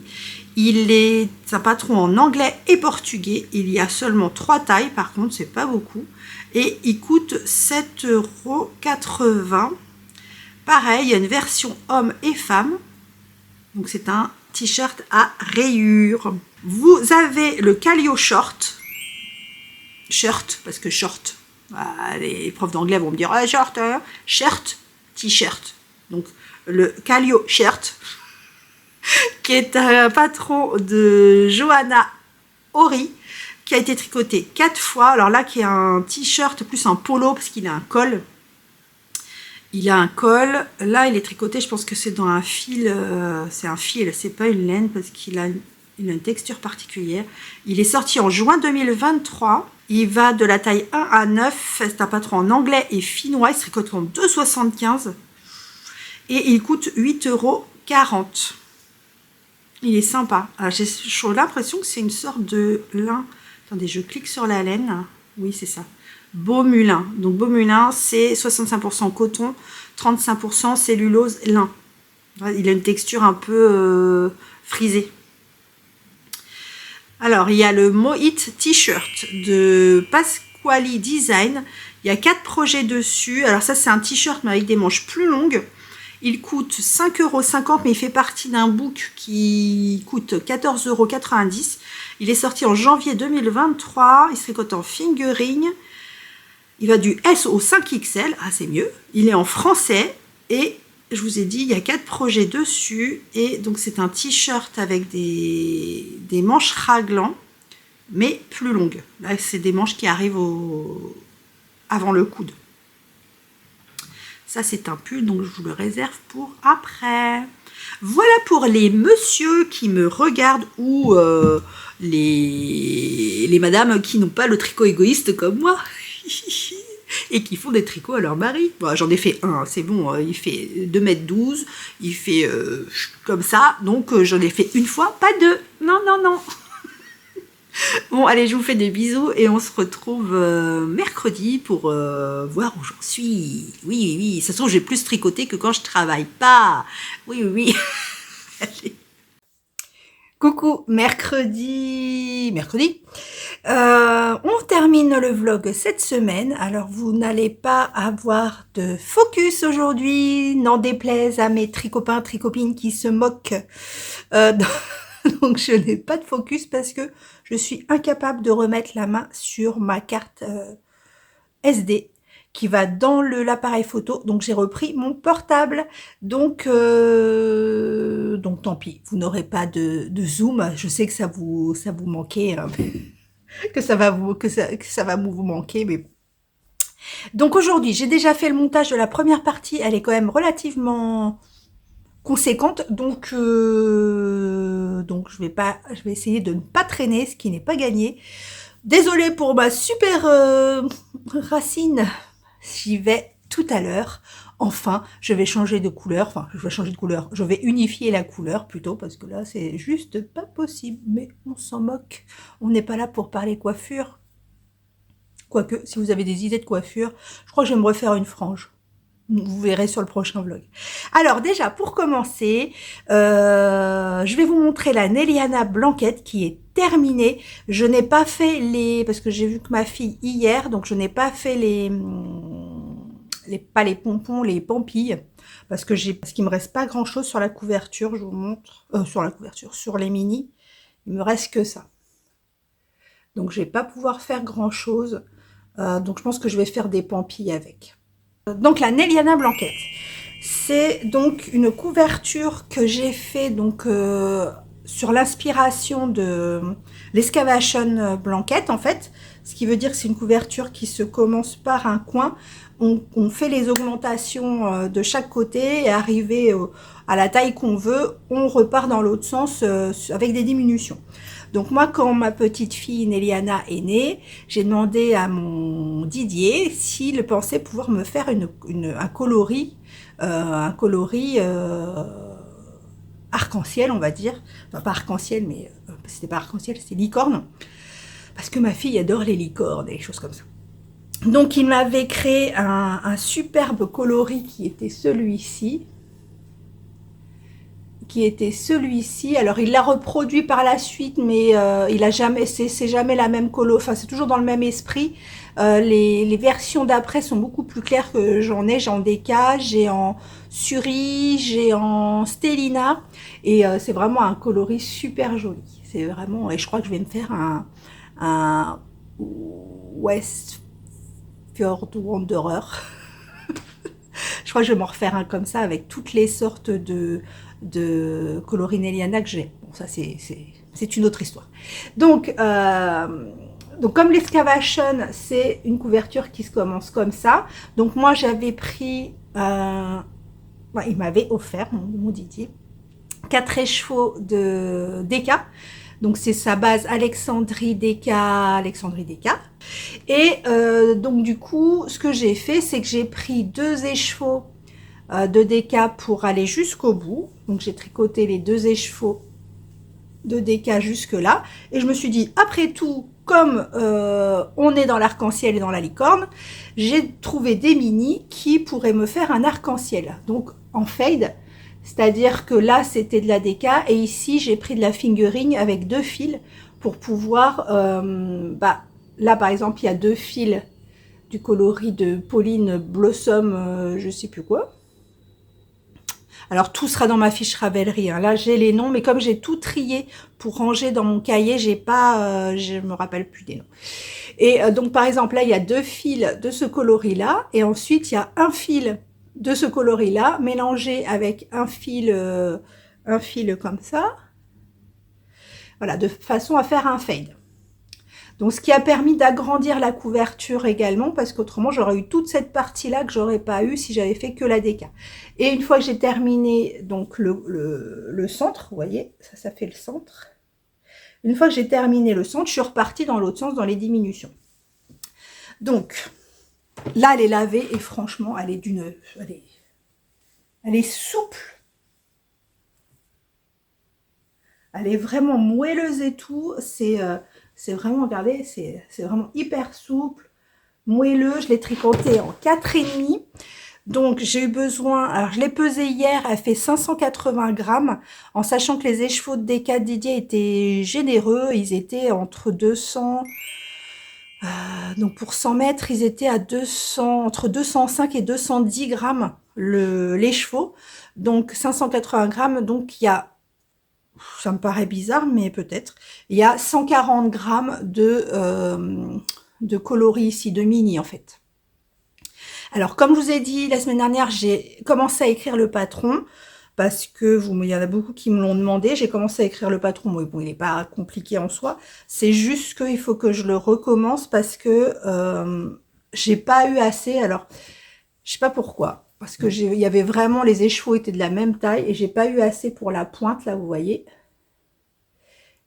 Il est un patron en anglais et portugais. Il y a seulement 3 tailles, par contre, c'est pas beaucoup. Et il coûte 7,80 €. Pareil, il y a une version homme et femme. Donc c'est un t-shirt à rayures. Vous avez le Calio Short. Shirt, parce que short. Les profs d'anglais vont me dire ah, short, hein. Shirt, t-shirt. Donc le Calio Shirt, qui est un patron de Johanna Ori, qui a été tricoté 4 fois. Alors là, qui est un t-shirt plus un polo, parce qu'il a un col. Il a un col. Là, il est tricoté, je pense que c'est dans un fil. C'est un fil, c'est pas une laine, parce qu'il a une texture particulière. Il est sorti en juin 2023. Il va de la taille 1 à 9. C'est un patron en anglais et finnois. Il se tricote en 2,75 €. Et il coûte 8,40 €. Il est sympa. J'ai l'impression que c'est une sorte de lin. Attendez, je clique sur la laine. Oui, c'est ça. Beaumulin. Donc Beaumulin, c'est 65% coton, 35% cellulose lin. Il a une texture un peu frisée. Alors, il y a le Mohit T-shirt de Pasquali Design. Il y a 4 projets dessus. Alors ça, c'est un t-shirt mais avec des manches plus longues. Il coûte 5,50 € mais il fait partie d'un book qui coûte 14,90 €. Il est sorti en janvier 2023, il se tricote en fingering. Il va du S au 5XL, ah c'est mieux. Il est en français et je vous ai dit, il y a 4 projets dessus. Et donc c'est un t-shirt avec des manches raglan, mais plus longues. Là c'est des manches qui arrivent avant le coude. Ça c'est un pull, donc je vous le réserve pour après. Voilà pour les messieurs qui me regardent ou les madames qui n'ont pas le tricot égoïste comme moi. Et qui font des tricots à leur mari. Bon, j'en ai fait un, c'est bon, il fait 2,12 m, il fait comme ça, donc j'en ai fait une fois, pas deux. Non, non, non. Bon, allez, je vous fais des bisous et on se retrouve mercredi pour voir où j'en suis. Oui, oui, oui, ça se trouve, j'ai plus tricoté que quand je travaille pas. Oui, oui, oui. Allez. Coucou, mercredi. On termine le vlog cette semaine. Alors, vous n'allez pas avoir de focus aujourd'hui, n'en déplaise à mes tricopains, tricopines qui se moquent. Donc, je n'ai pas de focus parce que je suis incapable de remettre la main sur ma carte SD qui va dans l'appareil photo. Donc, j'ai repris mon portable. Donc tant pis, vous n'aurez pas de zoom. Je sais que ça vous manquait, hein, que ça va vous manquer, mais donc aujourd'hui, j'ai déjà fait le montage de la première partie. Elle est quand même relativement conséquente, donc je vais essayer de ne pas traîner, ce qui n'est pas gagné. Désolée pour ma super racine. J'y vais tout à l'heure. Enfin, je vais changer de couleur. Enfin, je vais unifier la couleur plutôt, parce que là, c'est juste pas possible. Mais on s'en moque. On n'est pas là pour parler coiffure. Quoique, si vous avez des idées de coiffure, je crois que je vais me refaire une frange. Vous verrez sur le prochain vlog. Alors déjà, pour commencer, je vais vous montrer la Nelliana Blanquette qui est terminée. Je n'ai pas fait parce que j'ai vu que ma fille hier, donc je n'ai pas fait pas les pompons, les pampilles, parce qu'il me reste pas grand chose sur la couverture. Je vous montre, sur les mini, il me reste que ça. Donc je vais pas pouvoir faire grand chose. Donc je pense que je vais faire des pampilles avec. Donc la Nelliana Blanquette, c'est donc une couverture que j'ai fait donc sur l'inspiration de l'Excavation Blanquette en fait, ce qui veut dire que c'est une couverture qui se commence par un coin, on fait les augmentations de chaque côté et arrivé à la taille qu'on veut, on repart dans l'autre sens avec des diminutions. Donc moi, quand ma petite fille Nelliana est née, j'ai demandé à mon Didier s'il pensait pouvoir me faire un coloris arc-en-ciel, on va dire. Enfin, pas arc-en-ciel, mais c'était pas arc-en-ciel, c'est licorne. Parce que ma fille adore les licornes et des choses comme ça. Donc il m'avait créé un superbe coloris qui était celui-ci. Alors il l'a reproduit par la suite, mais il a jamais, c'est jamais la même colo, enfin c'est toujours dans le même esprit. Les versions d'après sont beaucoup plus claires que j'ai en Déca, j'ai en Suri, j'ai en Stellina, et c'est vraiment un coloris super joli. C'est vraiment, et je crois que je vais me faire un Westfjord Wanderer. Je crois que je vais m'en refaire un comme ça avec toutes les sortes de coloris Nelliana que j'ai. Bon, ça c'est une autre histoire. Donc comme l'Excavation, c'est une couverture qui se commence comme ça. Donc moi j'avais pris, il m'avait offert, mon Didier, 4 écheveaux de Déca. Donc c'est sa base Alexandrie Déca. Et donc du coup, ce que j'ai fait, c'est que j'ai pris 2 écheveaux de Déca pour aller jusqu'au bout. Donc j'ai tricoté les 2 écheveaux de Déca jusque là. Et je me suis dit, après tout, comme on est dans l'arc-en-ciel et dans la licorne, j'ai trouvé des mini qui pourraient me faire un arc-en-ciel. Donc en fade. C'est-à-dire que là, c'était de la Déca et ici, j'ai pris de la fingering avec 2 fils pour pouvoir... là, par exemple, il y a 2 fils du coloris de Pauline Blossom, je sais plus quoi. Alors tout sera dans ma fiche Ravelry, hein. Là j'ai les noms, mais comme j'ai tout trié pour ranger dans mon cahier, je me rappelle plus des noms. Et donc par exemple là il y a 2 fils de ce coloris là, et ensuite il y a un fil de ce coloris là mélangé avec un fil comme ça, voilà, de façon à faire un fade. Donc ce qui a permis d'agrandir la couverture également, parce qu'autrement j'aurais eu toute cette partie là que j'aurais pas eu si j'avais fait que la déca. Et une fois que j'ai terminé donc le centre, vous voyez, ça fait le centre. Une fois que j'ai terminé le centre, je suis repartie dans l'autre sens dans les diminutions. Donc là elle est lavée et franchement elle est souple. Elle est vraiment moelleuse et tout, c'est vraiment, regardez, c'est vraiment hyper souple, moelleux. Je l'ai tricoté en 4,5. Donc j'ai eu besoin, alors je l'ai pesé hier, elle fait 580 grammes, en sachant que les écheveaux de Déca Didier étaient généreux, ils étaient entre 200, donc pour 100 mètres, ils étaient à 200, entre 205 et 210 grammes l'écheveau, donc 580 grammes, donc il y a, ça me paraît bizarre, mais peut-être, il y a 140 grammes de coloris ici, de mini en fait. Alors, comme je vous ai dit la semaine dernière, j'ai commencé à écrire le patron, parce que il y en a beaucoup qui me l'ont demandé. J'ai commencé à écrire le patron, bon, il n'est pas compliqué en soi. C'est juste qu'il faut que je le recommence, parce que j'ai pas eu assez. Alors, je sais pas pourquoi, parce que il y avait vraiment, les écheveaux étaient de la même taille, et j'ai pas eu assez pour la pointe, là, vous voyez.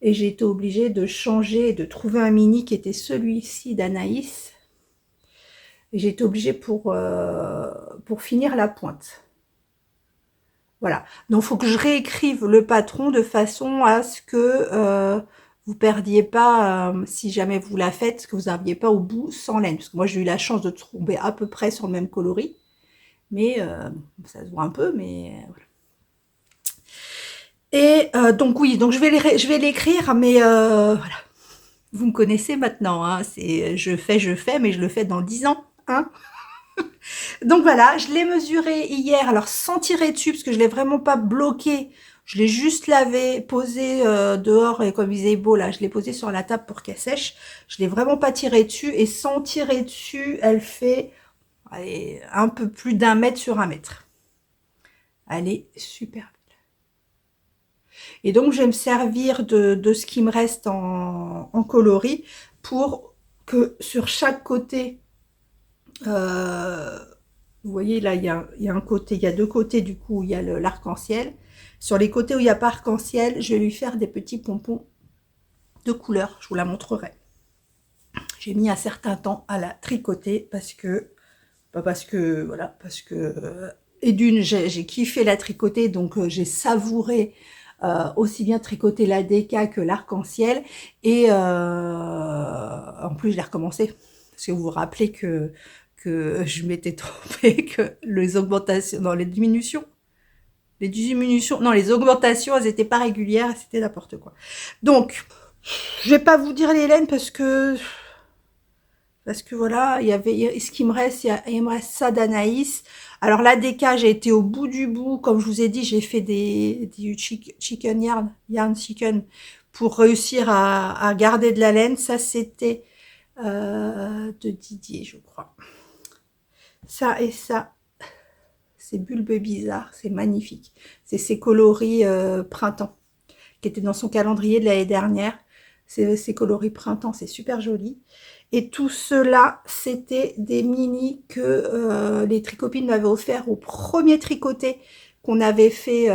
Et j'ai été obligée de changer, de trouver un mini qui était celui-ci d'Anaïs. Et j'ai été obligée pour finir la pointe. Voilà. Donc, il faut que je réécrive le patron de façon à ce que vous perdiez pas, si jamais vous la faites, que vous n'arriviez pas au bout sans laine. Parce que moi, j'ai eu la chance de tomber à peu près sur le même coloris. Mais ça se voit un peu, mais voilà. Et donc oui, donc je vais l'écrire, mais voilà. Vous me connaissez maintenant, hein, c'est je fais, mais je le fais dans 10 ans, hein. Donc voilà, je l'ai mesuré hier, alors sans tirer dessus, parce que je l'ai vraiment pas bloqué. Je l'ai juste lavé, posé dehors, et comme il faisait beau là, je l'ai posé sur la table pour qu'elle sèche. Je l'ai vraiment pas tiré dessus, et sans tirer dessus, elle fait, allez, un peu plus d'1 mètre sur 1 mètre. Elle est super belle. Et donc, je vais me servir de ce qui me reste en coloris pour que sur chaque côté, vous voyez là, il y a un côté, il y a 2 côtés du coup, il y a l'arc-en-ciel. Sur les côtés où il n'y a pas arc-en-ciel, je vais lui faire des petits pompons de couleur. Je vous la montrerai. J'ai mis un certain temps à la tricoter parce que, voilà, parce que, et d'une, j'ai kiffé la tricoter, donc j'ai savouré aussi bien tricoter la déca que l'arc-en-ciel, et en plus je l'ai recommencé parce que vous vous rappelez que je m'étais trompée, que les augmentations, non, les diminutions, non, les augmentations, elles étaient pas régulières, c'était n'importe quoi. Donc je vais pas vous dire les laines parce que voilà, il y avait ce qui me reste, il me reste ça d'Anaïs. Alors la déca, j'ai été au bout du bout, comme je vous ai dit, j'ai fait du chicken yarn chicken pour réussir à garder de la laine. Ça c'était de Didier, je crois. Ça et ça, c'est Bulbe Bizarre, c'est magnifique. C'est ces coloris printemps qui étaient dans son calendrier de l'année dernière. C'est ces coloris printemps, c'est super joli. Et tout cela, c'était des mini que les tricopines m'avaient offert au premier tricoté qu'on avait fait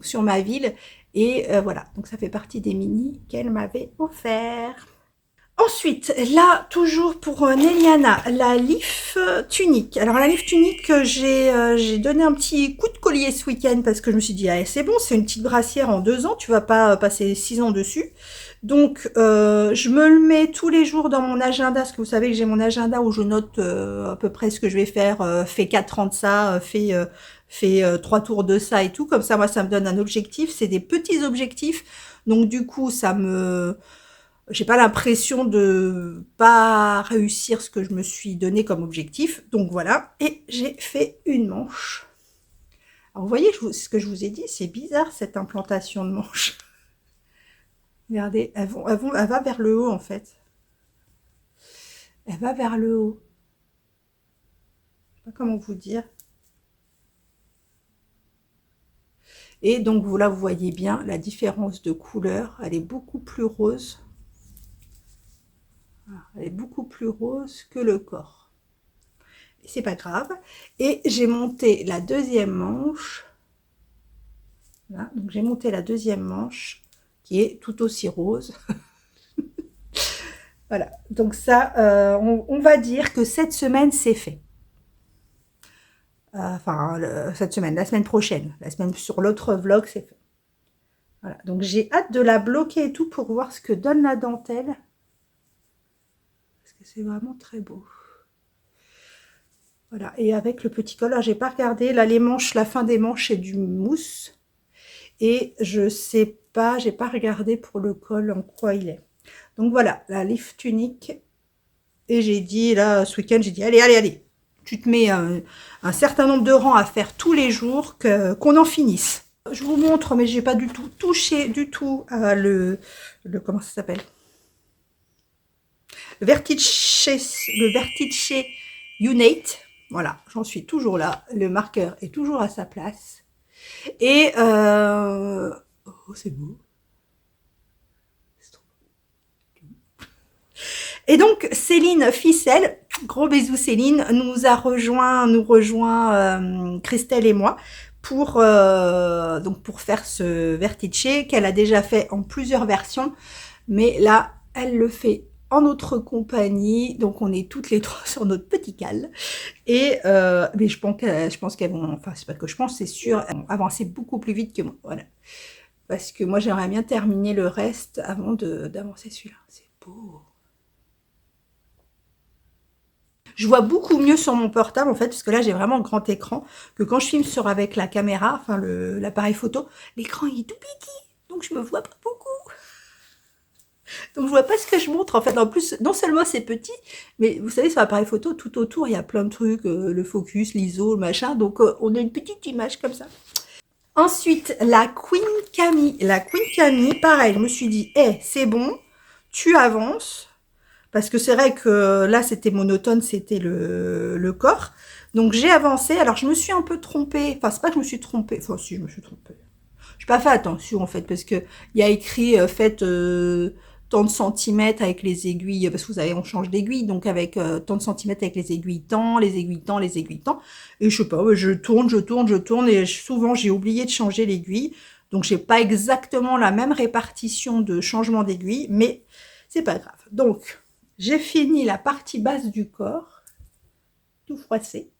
sur ma ville. Et voilà, donc ça fait partie des mini qu'elle m'avait offert. Ensuite, là, toujours pour Néliana, la Leaf Tunique. Alors la Leaf Tunique, j'ai donné un petit coup de collier ce week-end parce que je me suis dit, ah, c'est bon, c'est une petite brassière en 2 ans, tu vas pas passer 6 ans dessus. Donc, je me le mets tous les jours dans mon agenda, parce que vous savez que j'ai mon agenda où je note à peu près ce que je vais faire, fais 4 ans de ça, fais 3 tours de ça et tout. Comme ça, moi, ça me donne un objectif. C'est des petits objectifs. Donc, du coup, j'ai pas l'impression de pas réussir ce que je me suis donné comme objectif. Donc, voilà. Et j'ai fait une manche Alors, vous voyez, ce que je vous ai dit, c'est bizarre cette implantation de manches. Regardez, elle va vers le haut en fait. Elle va vers le haut. Je sais pas comment vous dire. Et donc là, vous voyez bien la différence de couleur. Elle est beaucoup plus rose. Elle est beaucoup plus rose que le corps. Et c'est pas grave. Et j'ai monté la deuxième manche. Là, donc j'ai monté la deuxième manche qui est tout aussi rose. Voilà. Donc ça, on va dire que cette semaine, c'est fait. Enfin, cette semaine, la semaine prochaine, la semaine sur l'autre vlog, c'est fait. Voilà, donc j'ai hâte de la bloquer et tout pour voir ce que donne la dentelle. Parce que c'est vraiment très beau. Voilà, et avec le petit col, là, j'ai pas regardé. Là, les manches, la fin des manches, c'est du mousse. Et je sais pas, j'ai pas regardé pour le col en quoi il est. Donc voilà, la lift tunique. Et j'ai dit, là, ce week-end, j'ai dit, allez, allez, allez. Tu te mets un certain nombre de rangs à faire tous les jours, qu'on en finisse. Je vous montre, mais j'ai pas du tout touché du tout le comment ça s'appelle, le Vertice Unite. Voilà, j'en suis toujours là. Le marqueur est toujours à sa place. Et oh, c'est beau. Et donc Céline Ficelle, gros bisous Céline, nous rejoint Christelle et moi pour faire ce Vertice qu'elle a déjà fait en plusieurs versions, mais là elle le fait en notre compagnie, donc on est toutes les trois sur notre petit cal. Et mais je pense qu'elles vont, enfin c'est pas que je pense, c'est sûr, elles vont avancer beaucoup plus vite que moi, voilà. Parce que moi j'aimerais bien terminer le reste avant d'avancer celui-là. C'est beau. Je vois beaucoup mieux sur mon portable en fait, parce que là j'ai vraiment un grand écran, que quand je filme avec la caméra, enfin l'appareil photo, l'écran il est tout petit, donc je me vois pas beaucoup. Donc je vois pas ce que je montre en fait. En plus, non seulement c'est petit, mais vous savez sur l'appareil photo, tout autour il y a plein de trucs, le focus, l'ISO, le machin, donc on a une petite image comme ça. Ensuite, la Queen Camille. La Queen Camille, pareil, je me suis dit, hey, c'est bon, tu avances. Parce que c'est vrai que là, c'était monotone, c'était le corps. Donc, j'ai avancé. Alors, je me suis un peu trompée. Enfin, c'est pas que je me suis trompée. Enfin, si, je me suis trompée. Je n'ai pas fait attention, en fait, parce que il y a écrit, faites tant de centimètres avec les aiguilles, parce que vous savez, on change d'aiguille, donc avec tant de centimètres avec les aiguilles tant, les aiguilles tant, les aiguilles tant. Et je sais pas, je tourne, et souvent, j'ai oublié de changer l'aiguille. Donc, j'ai pas exactement la même répartition de changement d'aiguille, mais c'est pas grave. Donc, j'ai fini la partie basse du corps, tout froissé.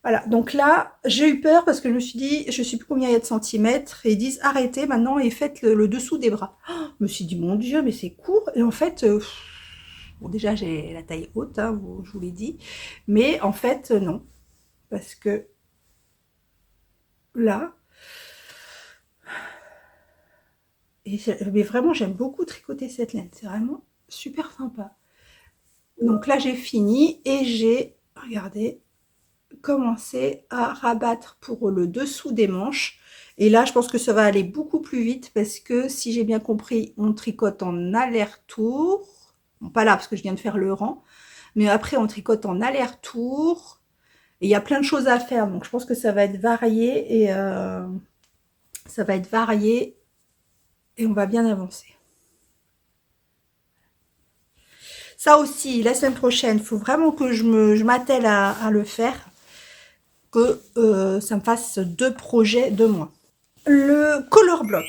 Voilà, donc là, j'ai eu peur parce que je me suis dit, je ne sais plus combien il y a de centimètres, et ils disent arrêtez maintenant et faites le dessous des bras. Oh, je me suis dit, mon Dieu, mais c'est court. Et en fait, bon, déjà, j'ai la taille haute, hein, je vous l'ai dit, mais en fait, non. Parce que là, mais vraiment, j'aime beaucoup tricoter cette laine, c'est vraiment super sympa. Donc là, j'ai fini et j'ai, regardez, commencé à rabattre pour le dessous des manches. Et là, je pense que ça va aller beaucoup plus vite parce que si j'ai bien compris, on tricote en aller-retour. Bon, pas là parce que je viens de faire le rang, mais après on tricote en aller-retour. Et il y a plein de choses à faire, donc je pense que ça va être varié et on va bien avancer. Ça aussi, la semaine prochaine, il faut vraiment que je m'attelle à le faire, que ça me fasse 2 projets de moi. Le color block,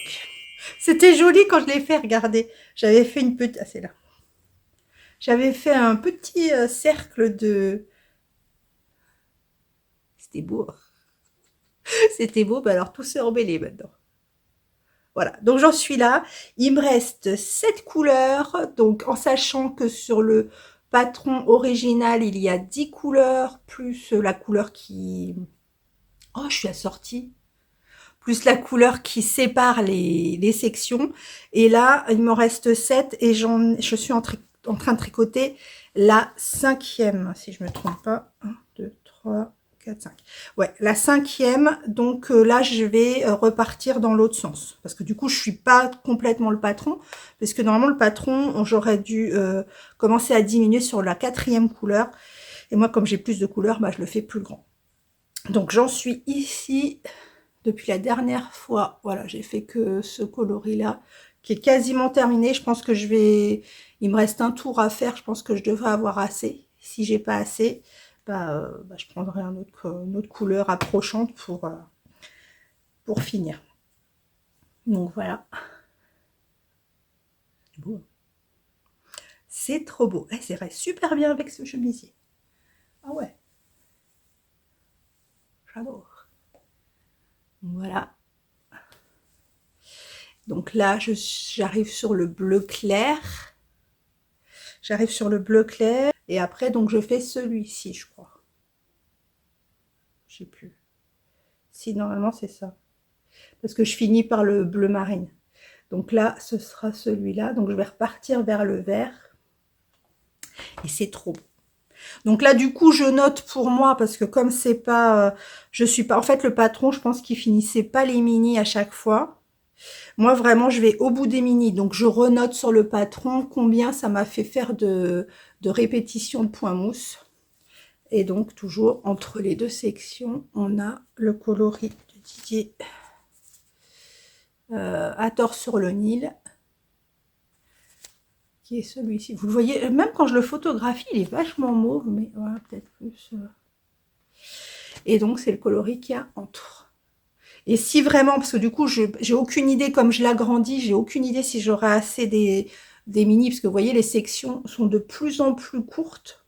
c'était joli quand je l'ai fait, regardez. J'avais fait une petite, ah c'est là. J'avais fait un petit cercle de, c'était beau. C'était beau, bah alors tout s'est embellé maintenant. Voilà, donc j'en suis là. Il me reste 7 couleurs, donc en sachant que sur le patron original, il y a 10 couleurs, plus la couleur qui... Oh, je suis assortie. Plus la couleur qui sépare les sections. Et là, il me reste 7 et je suis en train de tricoter la 5e, si je ne me trompe pas. 1, 2, 3, 4, 5. Ouais, la 5e, donc là, je vais repartir dans l'autre sens. Parce que du coup, je suis pas complètement le patron. Parce que normalement, le patron, j'aurais dû commencer à diminuer sur la 4e couleur. Et moi, comme j'ai plus de couleurs, bah, je le fais plus grand. Donc, j'en suis ici depuis la dernière fois. Voilà, j'ai fait que ce coloris-là, qui est quasiment terminé. Je pense que je vais... Il me reste un tour à faire. Je pense que je devrais avoir assez. Si j'ai pas assez, je prendrai une autre couleur approchante pour finir. Donc voilà. C'est beau. C'est trop beau. Ça reste super bien avec ce chemisier. Ah ouais. J'adore. Voilà. Donc là, j'arrive sur le bleu clair. J'arrive sur le bleu clair. Et après, donc, je fais celui-ci, je crois. Je sais plus. Si, normalement, c'est ça. Parce que je finis par le bleu marine. Donc là, ce sera celui-là. Donc, je vais repartir vers le vert. Et c'est trop beau. Donc là, du coup, je note pour moi, parce que comme c'est pas... je suis pas... En fait, le patron, je pense qu'il finissait pas les mini à chaque fois. Moi, vraiment, je vais au bout des mini. Donc, je renote sur le patron combien ça m'a fait faire de répétitions de point mousse. Et donc, toujours entre les deux sections, on a le coloris de Didier à tort sur le Nil, qui est celui-ci. Vous le voyez, même quand je le photographie, il est vachement mauve, mais voilà, peut-être plus. Et donc, c'est le coloris qu'il y a entre. Et si vraiment, parce que du coup, j'ai aucune idée, comme je l'agrandis, j'ai aucune idée si j'aurai assez des mini, parce que vous voyez, les sections sont de plus en plus courtes.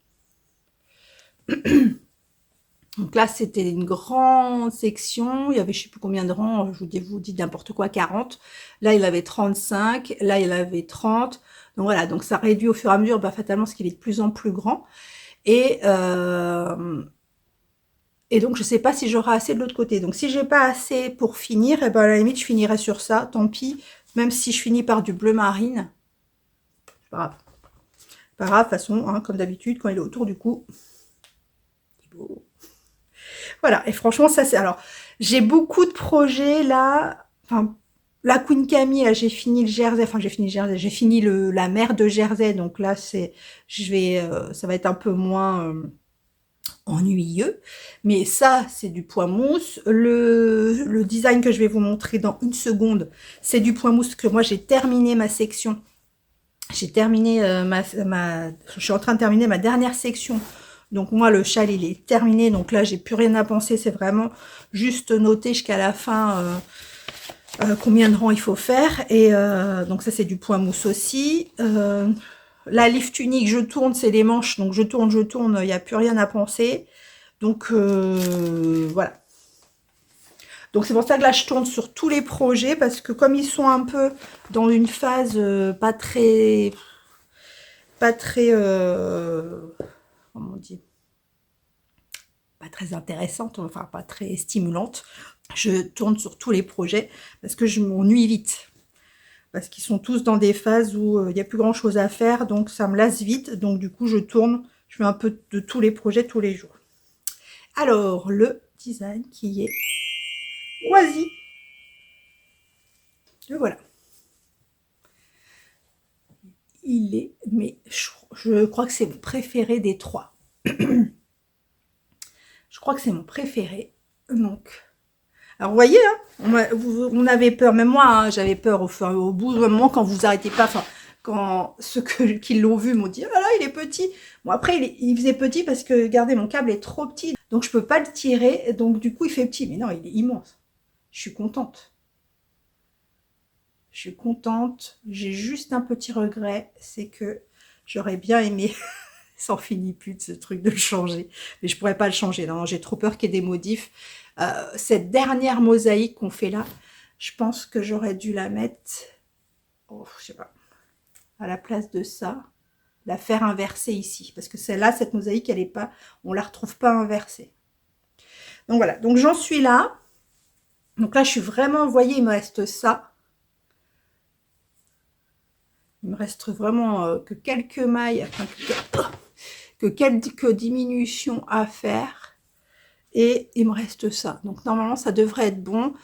Donc là, c'était une grande section. Il y avait je sais plus combien de rangs, je vous dis n'importe quoi, 40. Là, il avait 35. Là, il avait 30. Donc voilà, donc ça réduit au fur et à mesure, fatalement, parce qu'il est de plus en plus grand. Et donc, je sais pas si j'aurai assez de l'autre côté. Donc, si j'ai pas assez pour finir, à la limite, je finirai sur ça. Tant pis. Même si je finis par du bleu marine. C'est pas grave. Pas grave, de toute façon, hein, comme d'habitude, quand il est autour du cou. C'est beau. Voilà, et franchement, ça c'est... Alors, j'ai beaucoup de projets là. Enfin, la Queen Camille, là, j'ai fini le Jersey. Enfin, j'ai fini la mer de Jersey. Donc là, ça va être un peu moins ennuyeux. Mais ça, c'est du point mousse. Le design que je vais vous montrer dans une seconde, c'est du point mousse que moi, j'ai terminé ma section. J'ai terminé je suis en train de terminer ma dernière section. Donc moi, le châle, il est terminé. Donc là, j'ai plus rien à penser. C'est vraiment juste noter jusqu'à la fin combien de rangs il faut faire. Et donc ça, c'est du point mousse aussi. La lift unique, je tourne, c'est les manches. Donc je tourne, il n'y a plus rien à penser. Donc voilà. Donc c'est pour ça que là, je tourne sur tous les projets. Parce que comme ils sont un peu dans une phase pas très... comment on dit, pas très intéressante, enfin pas très stimulante. Je tourne sur tous les projets parce que je m'ennuie vite. Parce qu'ils sont tous dans des phases où il n'y a plus grand chose à faire, donc ça me lasse vite. Donc du coup, je tourne, je fais un peu de tous les projets tous les jours. Alors, le design qui est Oisy. Le voilà. Il est, mais je crois que c'est mon préféré des trois. Je crois que c'est mon préféré. Donc, alors vous voyez, hein, on avait peur, même moi, hein, j'avais peur au bout d'un moment quand vous arrêtez pas, enfin, quand ceux qui l'ont vu m'ont dit, ah là, il est petit. Bon, après, il faisait petit parce que, regardez, mon câble est trop petit, donc je peux pas le tirer, donc du coup, il fait petit. Mais non, il est immense. Je suis contente. Je suis contente. J'ai juste un petit regret, c'est que j'aurais bien aimé... Ça en finit plus de ce truc de le changer. Mais je pourrais pas le changer. Non, j'ai trop peur qu'il y ait des modifs. Cette dernière mosaïque qu'on fait là, je pense que j'aurais dû la mettre, je sais pas, à la place de ça, la faire inverser ici. Parce que celle-là, cette mosaïque, elle est pas, on la retrouve pas inversée. Donc voilà. Donc j'en suis là. Donc là, je suis vraiment, vous voyez, il me reste ça. Il me reste vraiment que quelques mailles, enfin, que quelques diminutions à faire. et il me reste ça. Donc normalement ça devrait être bon.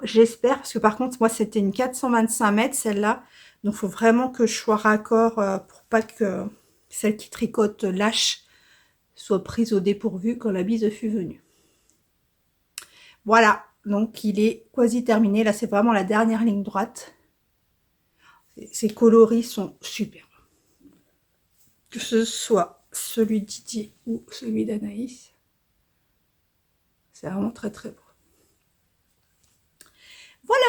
J'espère, parce que par contre moi c'était une 425 mètres celle-là. Donc il faut vraiment que je sois raccord pour pas que celle qui tricote lâche soit prise au dépourvu quand la bise fut venue. Voilà, donc il est quasi terminé. Là c'est vraiment la dernière ligne droite. Ces coloris sont super. Que ce soit celui de Didier ou celui d'Anaïs. C'est vraiment très très beau. Voilà.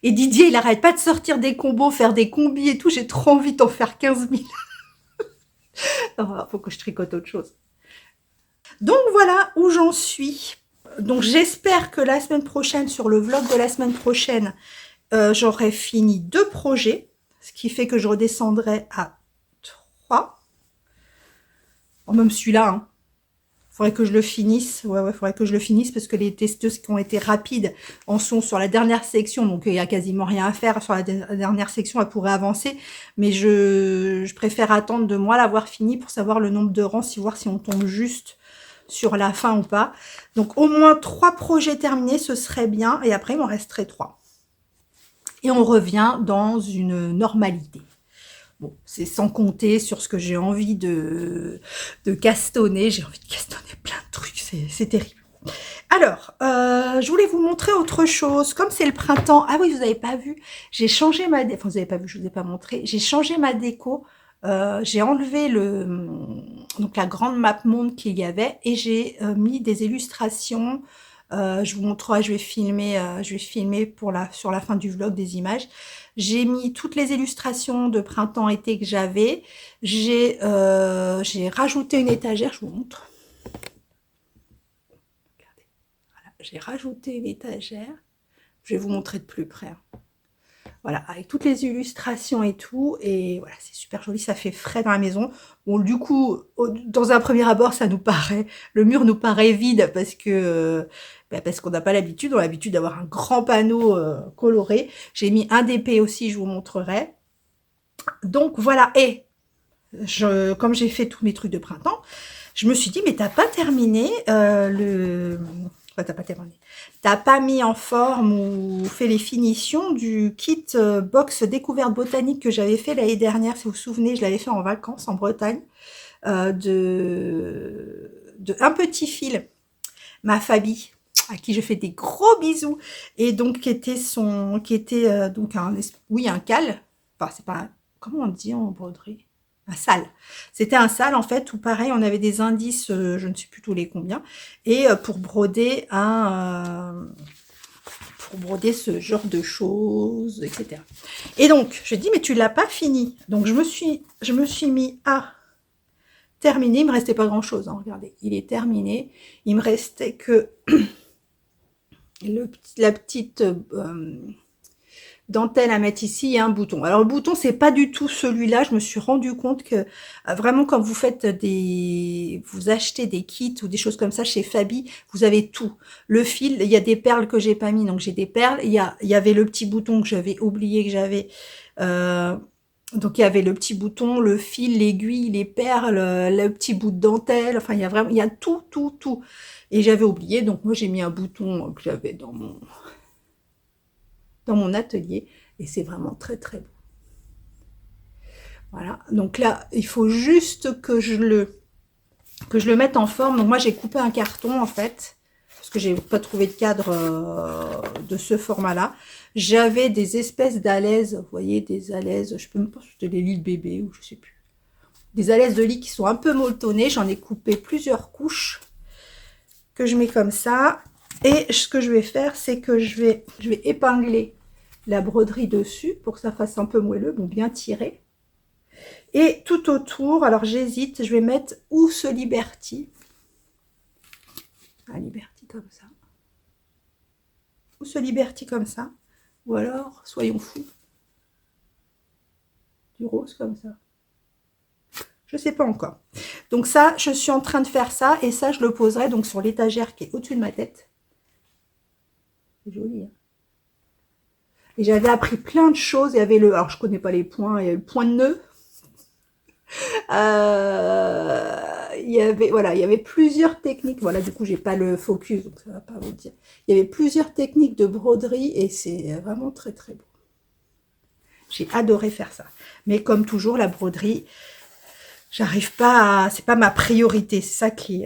Et Didier, il arrête pas de sortir des combos, faire des combis et tout. J'ai trop envie d'en faire 15 000. Faut que je tricote autre chose. Donc voilà où j'en suis. Donc j'espère que la semaine prochaine, sur le vlog de la semaine prochaine, j'aurai fini 2 projets. Ce qui fait que je redescendrai à 3. Même celui-là, hein. Faudrait que je le finisse. Ouais, faudrait que je le finisse parce que les testeuses qui ont été rapides en sont sur la dernière section. Donc, il y a quasiment rien à faire. Sur la dernière section, elles pourraient avancer. Mais je préfère attendre de moi l'avoir fini pour savoir le nombre de rangs, voir si on tombe juste sur la fin ou pas. Donc, au moins 3 projets terminés, ce serait bien. Et après, il m'en resterait 3. Et on revient dans une normalité. Bon, c'est sans compter sur ce que j'ai envie de castonner. J'ai envie de castonner plein de trucs, c'est terrible. Alors, je voulais vous montrer autre chose. Comme c'est le printemps, ah oui, vous n'avez pas vu, j'ai changé ma déco. Enfin, vous n'avez pas vu, je ne vous ai pas montré. J'ai changé ma déco. J'ai enlevé donc la grande map monde qu'il y avait et j'ai mis des illustrations. Je vous montrerai, je vais filmer sur la fin du vlog des images. J'ai mis toutes les illustrations de printemps-été que j'avais. J'ai rajouté une étagère, je vous montre. Regardez. Voilà, j'ai rajouté une étagère. Je vais vous montrer de plus près. Voilà, avec toutes les illustrations et tout. Et voilà, c'est super joli, ça fait frais dans la maison. Bon, du coup, dans un premier abord, le mur nous paraît vide parce qu'on n'a pas l'habitude. On a l'habitude d'avoir un grand panneau coloré. J'ai mis un DP aussi, je vous montrerai. Donc voilà, et comme j'ai fait tous mes trucs de printemps, je me suis dit, mais t'as pas terminé Enfin, t'as pas terminé. T'as pas mis en forme ou fait les finitions du kit box découverte botanique que j'avais fait l'année dernière, si vous vous souvenez, je l'avais fait en vacances en Bretagne, de un petit fil, ma Fabi, à qui je fais des gros bisous, et donc qui était donc un cal, enfin c'est pas, comment on dit en broderie, un sale. C'était un sale en fait où pareil on avait des indices, je ne sais plus tous les combien, et pour broder ce genre de choses, etc. Et donc je dis mais tu l'as pas fini, donc je me suis mis à terminer. Il me restait pas grand chose, hein, regardez, il est terminé. Il me restait que la petite dentelle à mettre ici et un bouton. Alors le bouton c'est pas du tout celui-là. Je me suis rendu compte que vraiment quand vous achetez des kits ou des choses comme ça chez Fabi, vous avez tout. Le fil, il y a des perles que j'ai pas mis, donc j'ai des perles. Il y avait le petit bouton que j'avais oublié que j'avais. Donc il y avait le petit bouton, le fil, l'aiguille, les perles, le petit bout de dentelle. Enfin il y a tout. Et j'avais oublié, donc moi j'ai mis un bouton que j'avais dans mon atelier, et c'est vraiment très très beau. Voilà, donc là il faut juste que je le mette en forme. Donc moi j'ai coupé un carton en fait, parce que j'ai pas trouvé de cadre de ce format là. J'avais des espèces d'alaises, vous voyez, des alaises, je peux même pas, c'était les lits de bébé ou je sais plus. Des alaises de lit qui sont un peu molletonnées, j'en ai coupé plusieurs couches que je mets comme ça. Et ce que je vais faire, c'est que je vais épingler la broderie dessus pour que ça fasse un peu moelleux, bon, bien tiré. Et tout autour, alors j'hésite, je vais mettre ou ce Liberty. Un Liberty comme ça. Ou ce Liberty comme ça. Ou alors, soyons fous, du rose comme ça. Je sais pas encore. Donc ça, je suis en train de faire ça, et ça, je le poserai donc sur l'étagère qui est au-dessus de ma tête. C'est joli, hein. Et j'avais appris plein de choses. Il y avait alors je connais pas les points, il y a le point de nœud. il y avait plusieurs techniques. Voilà, du coup, j'ai pas le focus, donc ça va pas vous dire. Il y avait plusieurs techniques de broderie et c'est vraiment très très beau. J'ai adoré faire ça. Mais comme toujours, la broderie, j'arrive pas à... C'est pas ma priorité. C'est ça qui...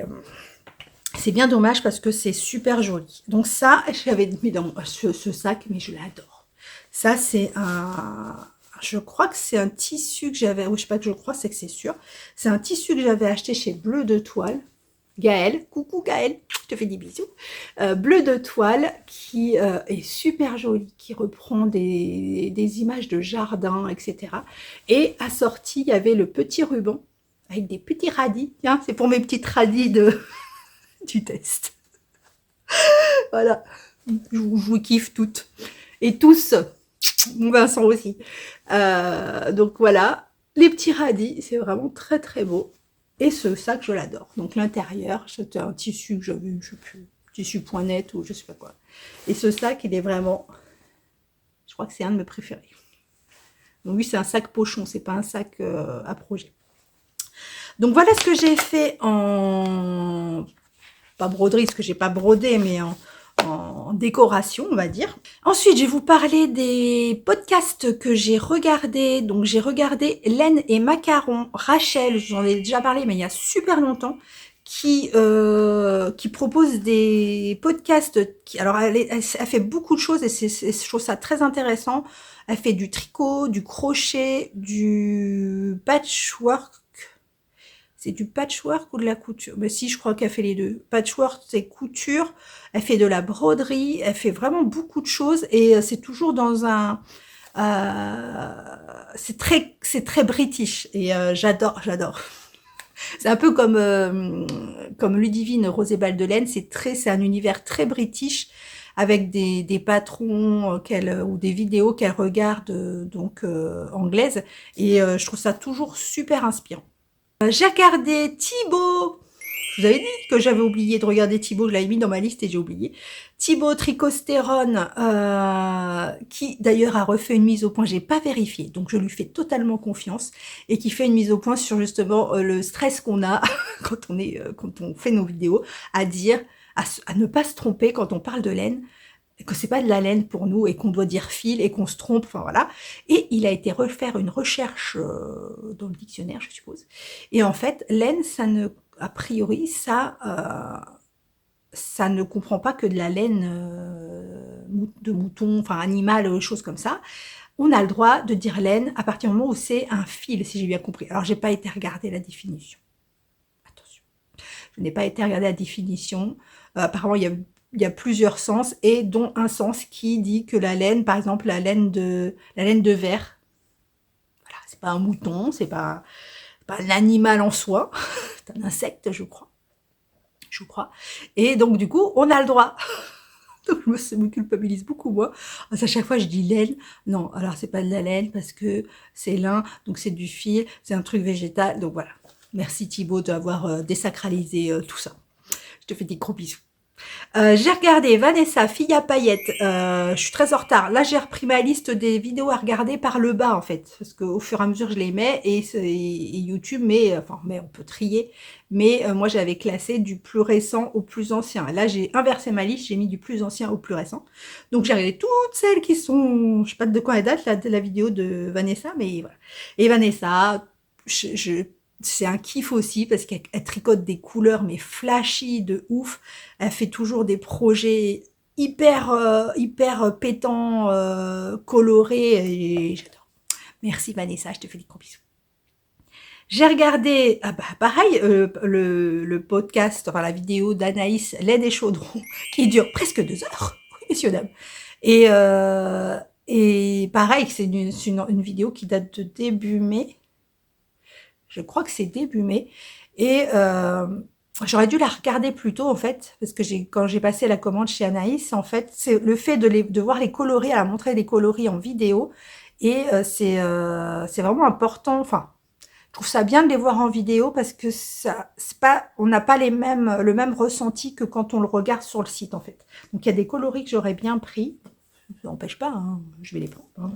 c'est bien dommage parce que c'est super joli. Donc ça, j'avais mis dans ce sac, mais je l'adore. Ça, c'est un... Je crois que c'est un tissu que j'avais... Oui, je sais pas que je crois, c'est que c'est sûr. C'est un tissu que j'avais acheté chez Bleu de Toile. Gaëlle, coucou Gaëlle, je te fais des bisous. Bleu de Toile qui est super joli, qui reprend des images de jardin, etc. Et assorti, il y avait le petit ruban avec des petits radis. Tiens, c'est pour mes petites radis du test. Voilà, je vous kiffe toutes. Et tous, Vincent aussi. Donc voilà, les petits radis, c'est vraiment très très beau. Et ce sac, je l'adore. Donc l'intérieur, c'était un tissu que j'avais, je sais plus, tissu point net ou je sais pas quoi. Et ce sac, il est vraiment, je crois que c'est un de mes préférés. Donc oui, c'est un sac pochon, c'est pas un sac à projet. Donc voilà ce que j'ai fait en, pas broderie, parce que j'ai pas brodé, mais en décoration, on va dire. Ensuite, je vais vous parler des podcasts que j'ai regardés. Donc, j'ai regardé Laine et Macaron, Rachel, j'en ai déjà parlé, mais il y a super longtemps, qui propose des podcasts. Alors, elle fait beaucoup de choses et je trouve ça très intéressant. Elle fait du tricot, du crochet, du patchwork. C'est du patchwork ou de la couture? Ben si, je crois qu'elle fait les deux. Patchwork, c'est couture. Elle fait de la broderie. Elle fait vraiment beaucoup de choses. Et c'est toujours dans un... c'est très british. Et j'adore. C'est un peu comme Ludivine Rosébal de Laine. C'est un univers très british avec des patrons ou des vidéos qu'elle regarde anglaises. Et je trouve ça toujours super inspirant. J'ai regardé Thibaut. Je vous avais dit que j'avais oublié de regarder Thibaut. Je l'avais mis dans ma liste et j'ai oublié. Thibaut Tricostérone, qui d'ailleurs a refait une mise au point. J'ai pas vérifié, donc je lui fais totalement confiance et qui fait une mise au point sur justement le stress qu'on a quand on fait nos vidéos, à ne pas se tromper quand on parle de laine, que c'est pas de la laine pour nous et qu'on doit dire fil et qu'on se trompe, enfin voilà. Et il a été refaire une recherche dans le dictionnaire, je suppose. Et en fait, laine, a priori, ça ne comprend pas que de la laine de mouton, enfin animal, choses comme ça. On a le droit de dire laine à partir du moment où c'est un fil, si j'ai bien compris. Alors, j'ai pas été regarder la définition. Attention. Je n'ai pas été regarder la définition. Apparemment, il y a plusieurs sens, et dont un sens qui dit que la laine, par exemple, la laine de verre, voilà, c'est pas un mouton, c'est pas un animal en soi, c'est un insecte, je crois. Et donc, du coup, on a le droit. Donc, ça me culpabilise beaucoup, moi. À chaque fois, je dis laine. Non, alors, c'est pas de la laine parce que c'est lin, donc c'est du fil, c'est un truc végétal. Donc, voilà. Merci Thibaut d'avoir désacralisé tout ça. Je te fais des gros bisous. J'ai regardé Vanessa, fille à paillettes. Je suis très en retard. Là, j'ai repris ma liste des vidéos à regarder par le bas, en fait. Parce qu'au fur et à mesure, je les mets. Et YouTube, mais on peut trier. Mais moi, j'avais classé du plus récent au plus ancien. Là, j'ai inversé ma liste. J'ai mis du plus ancien au plus récent. Donc, j'ai regardé toutes celles qui sont... Je sais pas de quoi elle date, la vidéo de Vanessa. Mais voilà. Et Vanessa, c'est un kiff aussi parce qu'elle tricote des couleurs mais flashy de ouf. Elle fait toujours des projets hyper pétants, colorés, et j'adore. Merci Vanessa, je te fais des gros bisous. J'ai regardé, pareil, le podcast, enfin la vidéo d'Anaïs Laine et Chaudron qui dure presque 2 heures, oui, messieurs dames. Et pareil, c'est une vidéo qui date de début mai. Je crois que c'est début mai. Et j'aurais dû la regarder plus tôt, en fait, parce que quand j'ai passé la commande chez Anaïs, en fait, c'est le fait de voir les coloris, elle a montré les coloris en vidéo. Et c'est vraiment important. Enfin, je trouve ça bien de les voir en vidéo parce que on n'a pas le même ressenti que quand on le regarde sur le site, en fait. Donc, il y a des coloris que j'aurais bien pris. Ça n'empêche pas, hein, je vais les prendre. Hein.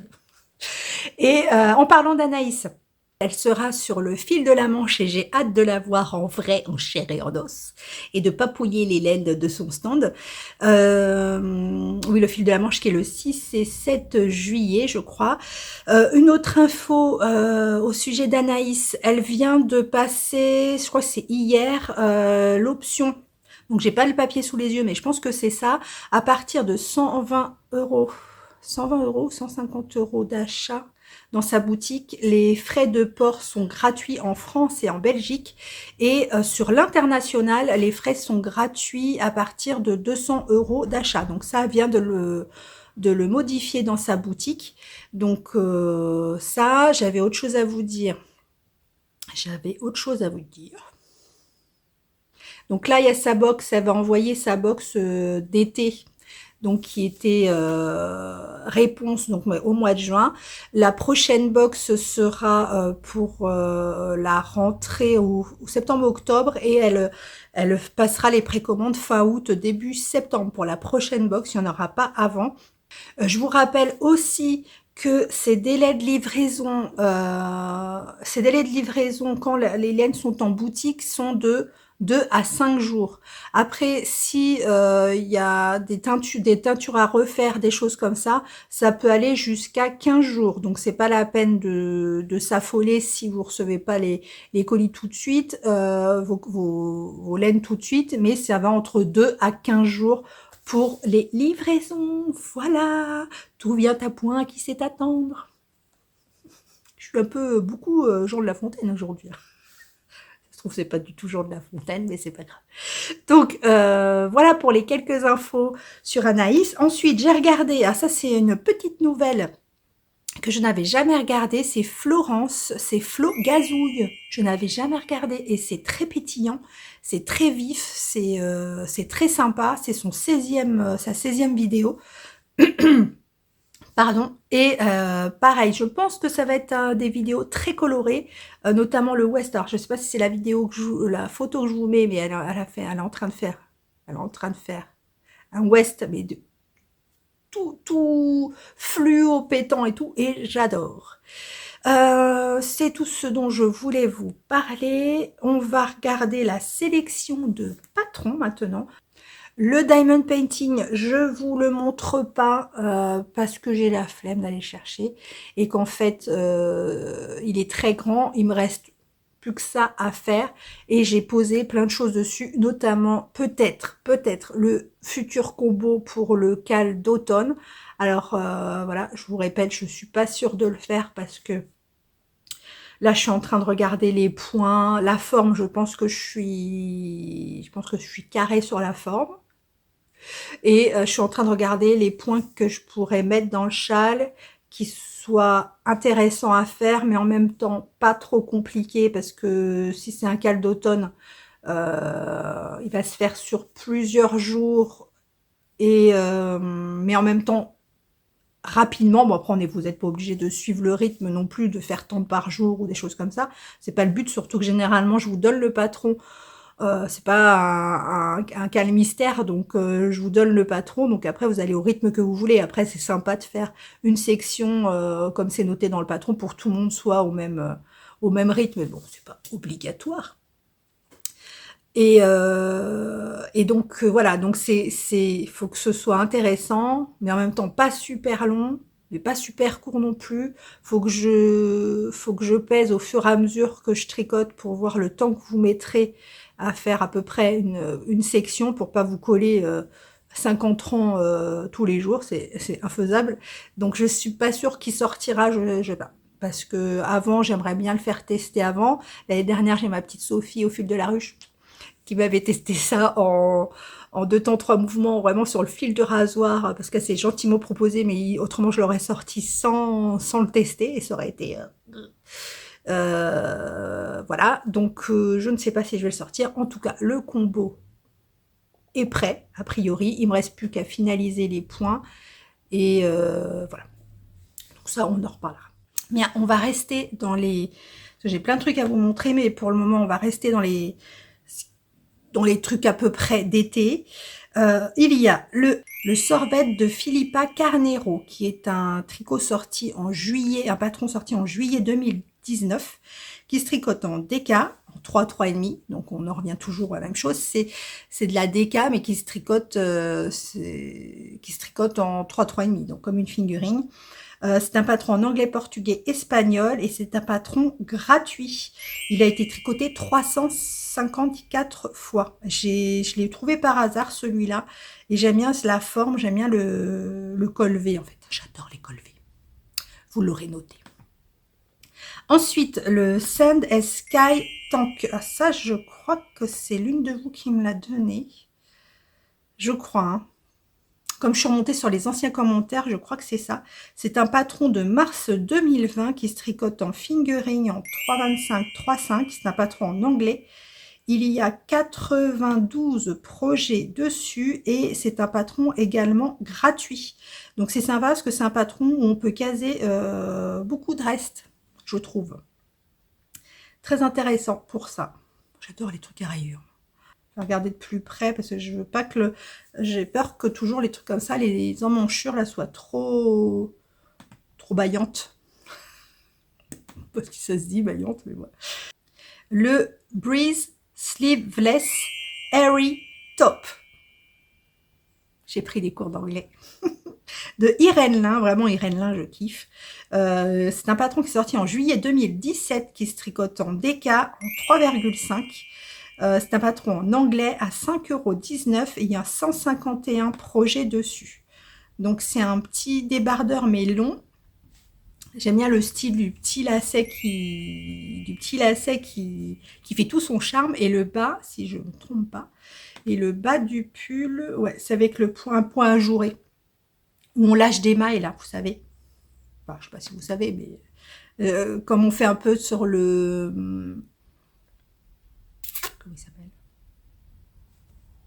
Et en parlant d'Anaïs, Elle sera sur le fil de la Manche et j'ai hâte de la voir en vrai, en chair et en os, et de papouiller les laines de son stand. Oui, le fil de la Manche qui est le 6 et 7 juillet, je crois. Une autre info au sujet d'Anaïs, elle vient de passer, je crois que c'est hier, l'option. Donc j'ai pas le papier sous les yeux, mais je pense que c'est ça. À partir de 120 euros, 120 euros, 150 euros d'achat dans sa boutique, les frais de port sont gratuits en France et en Belgique. Et sur l'international, les frais sont gratuits à partir de 200 euros d'achat. Donc ça vient de le modifier dans sa boutique. Donc ça, j'avais autre chose à vous dire. Donc là, il y a sa box, elle va envoyer sa box d'été, donc qui était réponse donc au mois de juin. La prochaine box sera pour la rentrée au septembre-octobre et elle passera les précommandes fin août, début septembre pour la prochaine box, il n'y en aura pas avant. Je vous rappelle aussi que ces délais de livraison quand les laines sont en boutique sont de 2 à 5 jours. Après, si il y a des teintures à refaire, des choses comme ça peut aller jusqu'à 15 jours. Donc c'est pas la peine de s'affoler si vous recevez pas les colis tout de suite, vos laines tout de suite, mais ça va entre 2 à 15 jours pour les livraisons. Voilà, tout vient à point, qui sait attendre. Je suis un peu beaucoup Jean de La Fontaine aujourd'hui. Je trouve que c'est pas du tout Jean de La Fontaine, mais c'est pas grave. Donc voilà pour les quelques infos sur Anaïs. Ensuite, j'ai regardé, ça c'est une petite nouvelle que je n'avais jamais regardée, c'est Florence, c'est Flo Gazouille. Je n'avais jamais regardé et c'est très pétillant, c'est très vif, c'est très sympa, c'est sa 16e vidéo. Pardon, et pareil, je pense que ça va être des vidéos très colorées, notamment le West. Alors je sais pas si c'est la photo que je vous mets, mais elle est en train de faire un West, mais tout fluo pétant et tout, et j'adore. C'est tout ce dont je voulais vous parler. On va regarder la sélection de patrons maintenant. Le diamond painting, je vous le montre pas parce que j'ai la flemme d'aller chercher et qu'en fait il est très grand, il me reste plus que ça à faire et j'ai posé plein de choses dessus, notamment peut-être le futur combo pour le cal d'automne. Alors voilà, je vous répète, je suis pas sûre de le faire parce que là, je suis en train de regarder les points, la forme. Je pense que je suis carrée sur la forme. Et je suis en train de regarder les points que je pourrais mettre dans le châle, qui soient intéressants à faire, mais en même temps pas trop compliqués, parce que si c'est un cal d'automne, il va se faire sur plusieurs jours, et mais en même temps rapidement. Bon, après vous n'êtes pas obligé de suivre le rythme non plus, de faire tant par jour ou des choses comme ça. C'est pas le but, surtout que généralement je vous donne le patron. C'est pas un cal mystère, donc je vous donne le patron, donc après vous allez au rythme que vous voulez. Après c'est sympa de faire une section comme c'est noté dans le patron pour que tout le monde soit au même rythme, mais bon, c'est pas obligatoire. Et donc voilà, donc faut que ce soit intéressant, mais en même temps pas super long, mais pas super court non plus. Faut que je pèse au fur et à mesure que je tricote pour voir le temps que vous mettrez à faire à peu près une section pour pas vous coller 50 rangs tous les jours, c'est infaisable. Donc je suis pas sûre qu'il sortira, je sais pas. Parce que avant, j'aimerais bien le faire tester avant. L'année dernière, j'ai ma petite Sophie au fil de la ruche qui m'avait testé ça en 2 temps 3 mouvements, vraiment sur le fil de rasoir, parce qu'elle s'est gentiment proposé, mais autrement je l'aurais sorti sans le tester, et ça aurait été... voilà, donc je ne sais pas si je vais le sortir. En tout cas, le combo est prêt, a priori. Il me reste plus qu'à finaliser les points, et voilà. Donc ça, on en reparlera. Bien, on va rester dans les... J'ai plein de trucs à vous montrer, mais pour le moment, on va rester dans les trucs à peu près d'été. Il y a le sorbet de Philippa Carnero, qui est un tricot sorti en juillet, un patron sorti en juillet 2000 19, qui se tricote en DK, en 3, 3,5. Donc on en revient toujours à la même chose. C'est de la DK, mais qui se tricote en 3, 3,5. Donc comme une fingering. C'est un patron en anglais, portugais, espagnol et c'est un patron gratuit. Il a été tricoté 354 fois. Je l'ai trouvé par hasard celui-là et j'aime bien la forme, j'aime bien le col V en fait. J'adore les cols V. Vous l'aurez noté. Ensuite, le Sand and Sky Tank. Ah, ça, je crois que c'est l'une de vous qui me l'a donné. Je crois, hein. Comme je suis remontée sur les anciens commentaires, je crois que c'est ça. C'est un patron de mars 2020 qui se tricote en fingering en 3,25, 3,5. C'est un patron en anglais. Il y a 92 projets dessus et c'est un patron également gratuit. Donc c'est sympa parce que c'est un patron où on peut caser beaucoup de restes, je trouve. Très intéressant pour ça. J'adore les trucs à rayures. Je vais regarder de plus près parce que je veux pas que j'ai peur que toujours les trucs comme ça, les emmanchures là soient trop baillantes. Parce que ça se dit baillante, mais voilà. Le Breeze Sleeveless Airy Top. J'ai pris des cours d'anglais. De Irène Lin, vraiment Irène Lin, je kiffe. C'est un patron qui est sorti en juillet 2017, qui se tricote en DK en 3,5. C'est un patron en anglais à 5,19 € et il y a 151 projets dessus. Donc c'est un petit débardeur mais long. J'aime bien le style du petit lacet qui fait tout son charme. Et le bas, si je ne me trompe pas, et le bas du pull, ouais, c'est avec un point ajouré. Où on lâche des mailles là, vous savez. Enfin, je ne sais pas si vous savez, mais comme on fait un peu sur le... Comment il s'appelle?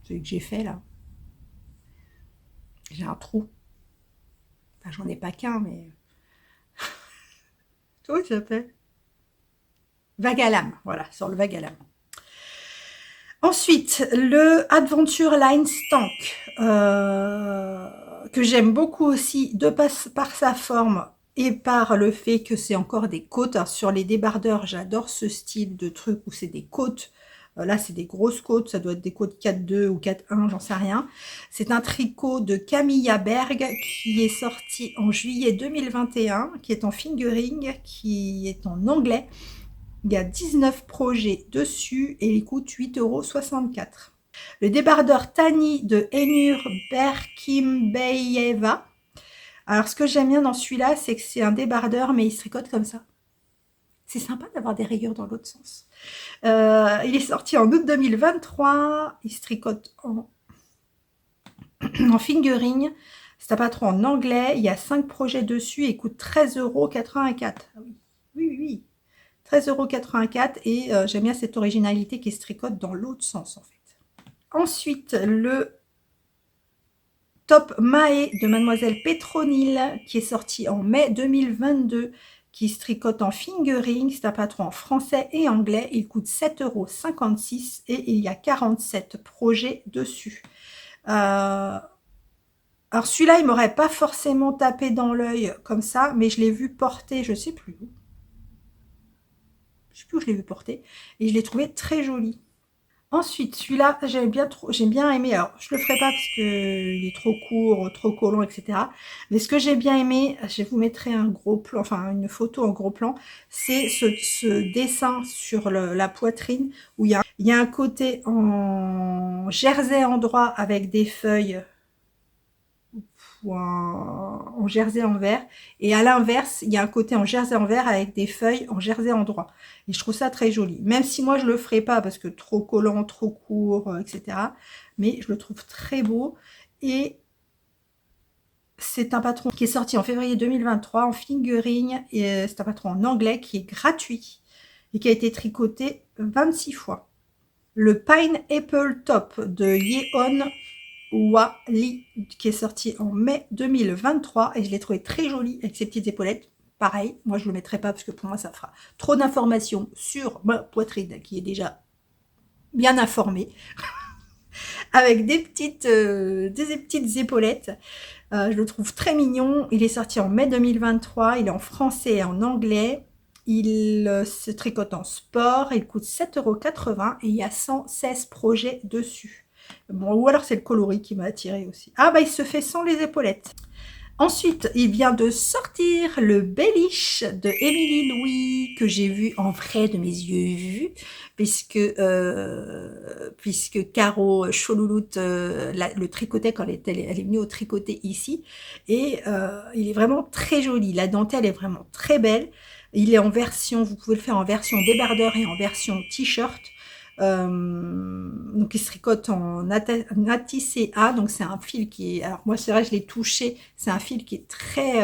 Celui que j'ai fait là. J'ai un trou. Enfin, j'en ai pas qu'un, mais... Comment il s'appelle? Vague à lame, voilà, sur le vague à lame. Ensuite, le Adventure Line Tank, que j'aime beaucoup aussi, par sa forme et par le fait que c'est encore des côtes. Alors, sur les débardeurs, j'adore ce style de truc où c'est des côtes. Là, c'est des grosses côtes, ça doit être des côtes 4,2 ou 4,1, j'en sais rien. C'est un tricot de Camilla Berg qui est sorti en juillet 2021, qui est en fingering, qui est en anglais. Il y a 19 projets dessus et il coûte 8,64 €. Le débardeur Tani de Enur Berkimbayeva. Alors, ce que j'aime bien dans celui-là, c'est que c'est un débardeur, mais il se tricote comme ça. C'est sympa d'avoir des rayures dans l'autre sens. Il est sorti en août 2023. Il se tricote en fingering. C'est un patron en anglais. Il y a 5 projets dessus et il coûte 13,84 €. Ah oui, oui, oui. 13,84 € et j'aime bien cette originalité qui se tricote dans l'autre sens en fait. Ensuite, le Top Mae de Mademoiselle Petronil qui est sorti en mai 2022, qui se tricote en fingering. C'est un patron en français et anglais. Il coûte 7,56 € et il y a 47 projets dessus. Alors celui-là, il m'aurait pas forcément tapé dans l'œil comme ça, mais je l'ai vu porter, je sais plus où. Je sais plus où je l'ai vu porter. Et je l'ai trouvé très joli. Ensuite, celui-là, j'ai bien aimé. Alors, je le ferai pas parce que il est trop court, trop collant, etc. Mais ce que j'ai bien aimé, je vous mettrai un gros plan, enfin une photo en gros plan, c'est ce dessin sur la poitrine où il y a un côté en jersey endroit avec des feuilles ou en jersey en vert, et à l'inverse il y a un côté en jersey en vert avec des feuilles en jersey en droit, et je trouve ça très joli, même si moi je le ferai pas parce que trop collant, trop court, etc., mais je le trouve très beau. Et c'est un patron qui est sorti en février 2023 en fingering, et c'est un patron en anglais qui est gratuit et qui a été tricoté 26 fois. Le Pineapple Top de Yeon Wali qui est sorti en mai 2023 et je l'ai trouvé très joli avec ses petites épaulettes. Pareil, moi je le mettrai pas parce que pour moi ça fera trop d'informations sur ma poitrine qui est déjà bien informée avec des petites épaulettes. Je le trouve très mignon. Il est sorti en mai 2023, il est en français et en anglais. il se tricote en sport, il coûte 7,80 € et il y a 116 projets dessus. Bon, ou alors c'est le coloris qui m'a attiré aussi. Ah bah il se fait sans les épaulettes. Ensuite, il vient de sortir le Bellish de Émilie Louis que j'ai vu en vrai de mes yeux, puisque Caro Choulouloute le tricotait quand elle est venue au tricoter ici, et il est vraiment très joli. La dentelle est vraiment très belle. Il est en version, vous pouvez le faire en version débardeur et en version t-shirt. Donc il se tricote en Natissé A, donc c'est un fil qui est, alors moi c'est vrai je l'ai touché, c'est un fil qui est très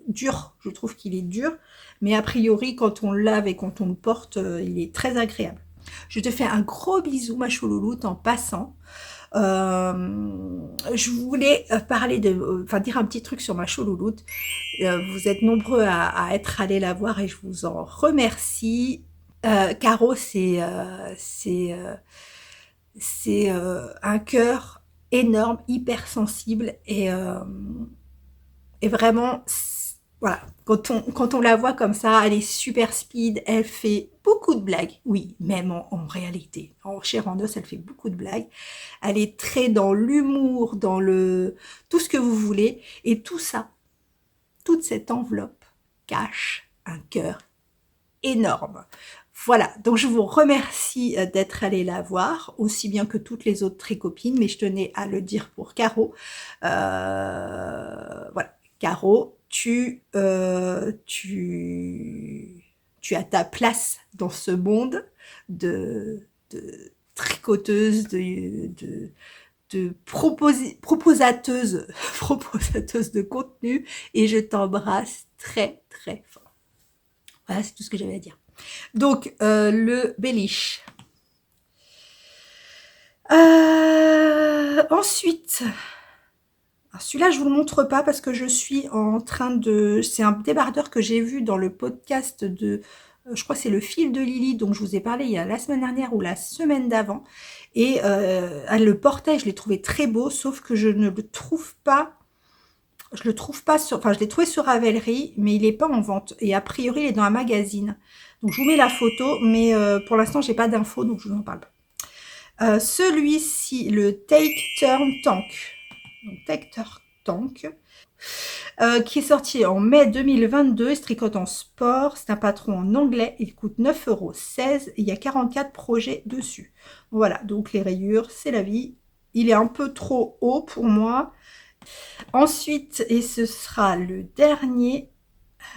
dur, je trouve qu'il est dur, mais a priori quand on le lave et quand on le porte, il est très agréable. Je te fais un gros bisou ma choulouloute en passant. Je voulais parler dire un petit truc sur ma choulouloute. Vous êtes nombreux à être allés la voir et je vous en remercie. Caro, c'est un cœur énorme, hyper sensible et vraiment, voilà, quand on la voit comme ça, elle est super speed, elle fait beaucoup de blagues, oui, même en réalité, en chair en os, elle fait beaucoup de blagues, elle est très dans l'humour, dans tout ce que vous voulez, et tout ça, toute cette enveloppe cache un cœur énorme. Voilà, donc je vous remercie d'être allé la voir, aussi bien que toutes les autres tricopines, mais je tenais à le dire pour Caro. Voilà, Caro, tu as ta place dans ce monde de tricoteuse, de proposateuse de contenu, et je t'embrasse très très fort. Voilà, c'est tout ce que j'avais à dire. Donc, le Bellish. Ensuite, celui-là, je vous le montre pas parce que je suis en train de... C'est un débardeur que j'ai vu dans le podcast de... je crois que c'est le fil de Lily, dont je vous ai parlé il y a la semaine dernière ou la semaine d'avant. Et elle le portait, je l'ai trouvé très beau, sauf que je ne le trouve pas... Je le trouve pas sur... Enfin, je l'ai trouvé sur Ravelry, mais il n'est pas en vente. Et a priori, il est dans un magazine. Donc, je vous mets la photo, mais pour l'instant, j'ai pas d'infos, donc je vous en parle pas. Celui-ci, le Take Turn Tank. Donc, Take Turn Tank. Qui est sorti en mai 2022. Il se tricote en sport. C'est un patron en anglais. Il coûte 9,16 €. Il y a 44 projets dessus. Voilà, donc les rayures, c'est la vie. Il est un peu trop haut pour moi. Ensuite, et ce sera le dernier,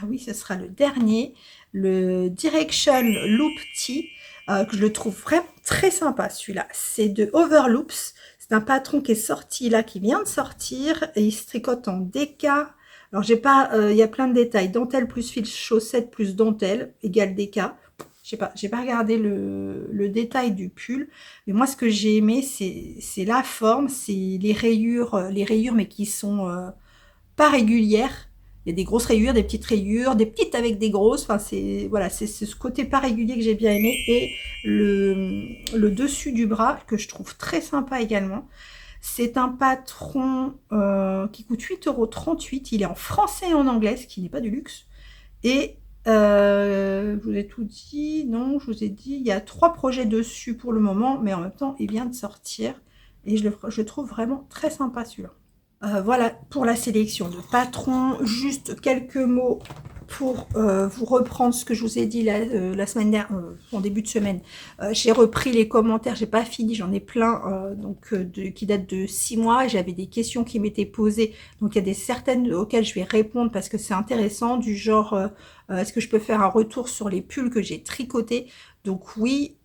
oui, ce sera le dernier, le Direction Loop Tee, que je le trouve vraiment très sympa celui-là. C'est de Overloops. C'est un patron qui est sorti là, qui vient de sortir, et il se tricote en DK. Alors, j'ai pas, il y a plein de détails. Dentelle plus fil chaussette plus dentelle égale DK. J'ai pas regardé le détail du pull, mais moi ce que j'ai aimé c'est la forme, c'est les rayures, mais qui sont pas régulières. Il y a des grosses rayures, des petites avec des grosses. Enfin c'est voilà, c'est ce côté pas régulier que j'ai bien aimé, et le dessus du bras que je trouve très sympa également. C'est un patron qui coûte 8,38 €. Il est en français et en anglais, ce qui n'est pas du luxe. Et je vous ai tout dit, non, je vous ai dit, il y a 3 projets dessus pour le moment, mais en même temps, il vient de sortir, et je le trouve vraiment très sympa celui-là. Voilà pour la sélection de patrons. Juste quelques mots pour vous reprendre ce que je vous ai dit la semaine dernière, en début de semaine. J'ai repris les commentaires, j'ai pas fini, j'en ai plein qui datent de 6 mois. J'avais des questions qui m'étaient posées, donc il y a des certaines auxquelles je vais répondre parce que c'est intéressant, du genre est-ce que je peux faire un retour sur les pulls que j'ai tricotés? Donc oui,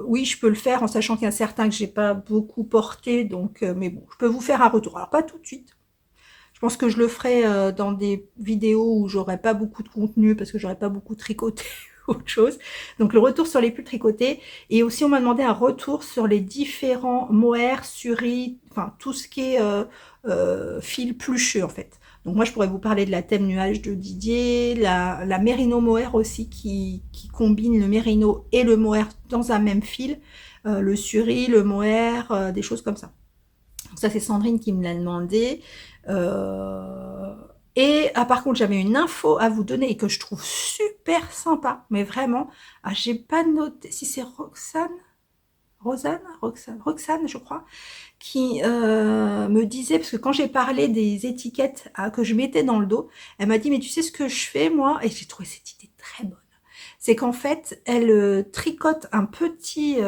oui, je peux le faire en sachant qu'il y a certains que j'ai pas beaucoup porté, donc mais bon, je peux vous faire un retour. Alors pas tout de suite. Je pense que je le ferai dans des vidéos où j'aurai pas beaucoup de contenu parce que j'aurai pas beaucoup tricoté ou autre chose. Donc le retour sur les pulls tricotés, et aussi on m'a demandé un retour sur les différents mohair, suri, enfin tout ce qui est fil plucheux en fait. Donc moi je pourrais vous parler de la thème nuage de Didier, la mérino mohair aussi qui combine le mérino et le mohair dans un même fil, le suri, le mohair, des choses comme ça. Donc ça c'est Sandrine qui me l'a demandé. Et par contre, j'avais une info à vous donner et que je trouve super sympa, mais vraiment, j'ai pas noté si c'est Roxane, je crois, qui me disait, parce que quand j'ai parlé des étiquettes que je mettais dans le dos, elle m'a dit, mais tu sais ce que je fais, moi? Et j'ai trouvé cette idée très bonne. C'est qu'en fait, elle tricote un petit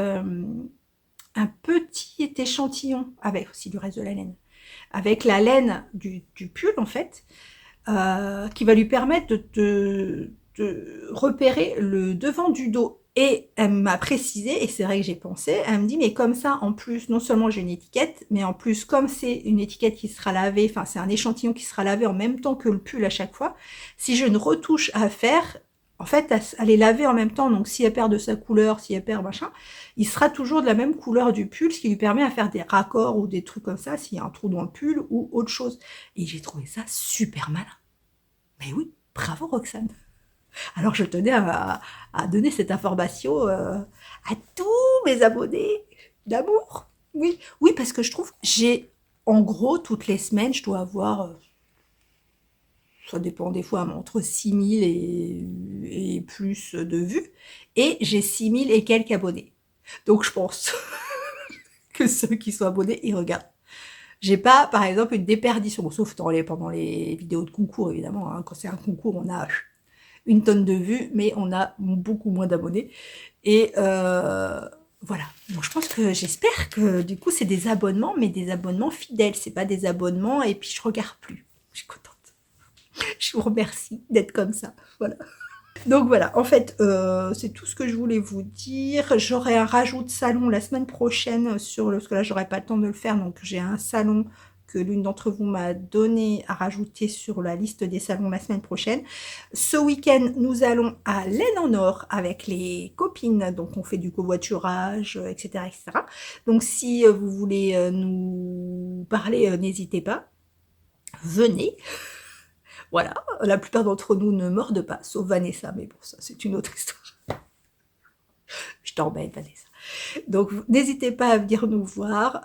échantillon, avec aussi du reste de la laine, avec la laine du pull, en fait, qui va lui permettre de repérer le devant du dos. Et elle m'a précisé, et c'est vrai que j'ai pensé, elle me dit, mais comme ça, en plus, non seulement j'ai une étiquette, mais en plus, comme c'est une étiquette qui sera lavée, enfin, c'est un échantillon qui sera lavé en même temps que le pull à chaque fois, si j'ai une retouche à faire, en fait, elle est lavée en même temps, donc si elle perd de sa couleur, si elle perd machin, il sera toujours de la même couleur du pull, ce qui lui permet à faire des raccords ou des trucs comme ça, s'il y a un trou dans le pull ou autre chose. Et j'ai trouvé ça super malin. Mais oui, bravo Roxane. Alors je tenais à donner cette information à tous mes abonnés d'amour. Oui, oui, parce que je trouve, j'ai, en gros, toutes les semaines, je dois avoir, ça dépend des fois, entre 6000 et plus de vues, et j'ai 6000 et quelques abonnés. Donc je pense que ceux qui sont abonnés, ils regardent. J'ai pas, par exemple, une déperdition, sauf pendant les vidéos de concours, évidemment. Hein. Quand c'est un concours, on a une tonne de vues, mais on a beaucoup moins d'abonnés. Et voilà. Donc je pense que, j'espère que du coup, c'est des abonnements, mais des abonnements fidèles. C'est pas des abonnements et puis je regarde plus. Je suis contente. Je vous remercie d'être comme ça. Voilà. Donc voilà, en fait, c'est tout ce que je voulais vous dire. J'aurai un rajout de salon la semaine prochaine, parce que là, j'aurai pas le temps de le faire, donc j'ai un salon que l'une d'entre vous m'a donné à rajouter sur la liste des salons la semaine prochaine. Ce week-end, nous allons à Laine en Or avec les copines, donc on fait du covoiturage, etc., etc. Donc si vous voulez nous parler, n'hésitez pas, venez. Voilà, la plupart d'entre nous ne mordent pas, sauf Vanessa, mais bon, ça c'est une autre histoire. Je t'embête, Vanessa. Donc n'hésitez pas à venir nous voir.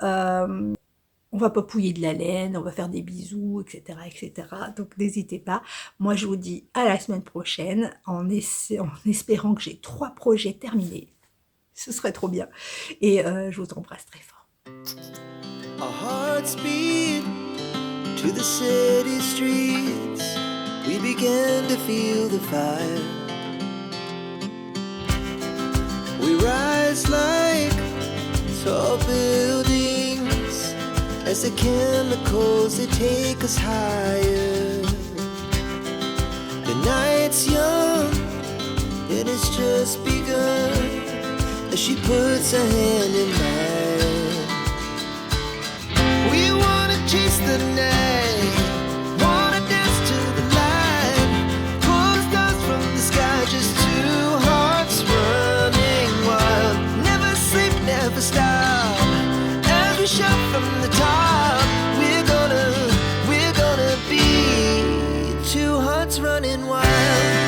On va papouiller de la laine, on va faire des bisous, etc., etc. Donc n'hésitez pas. Moi je vous dis à la semaine prochaine, en espérant que j'ai 3 projets terminés. Ce serait trop bien. Et je vous embrasse très fort. Our hearts beat to the city streets. We began to feel the fire. We rise like tall buildings as the chemicals, they take us higher. The night's young and it's just begun as she puts her hand in mine. We wanna chase the night, wanna dance to the light, pull the stars from the sky, just two hearts running wild. Never sleep, never stop, as we shout from the top. We're gonna be two hearts running wild.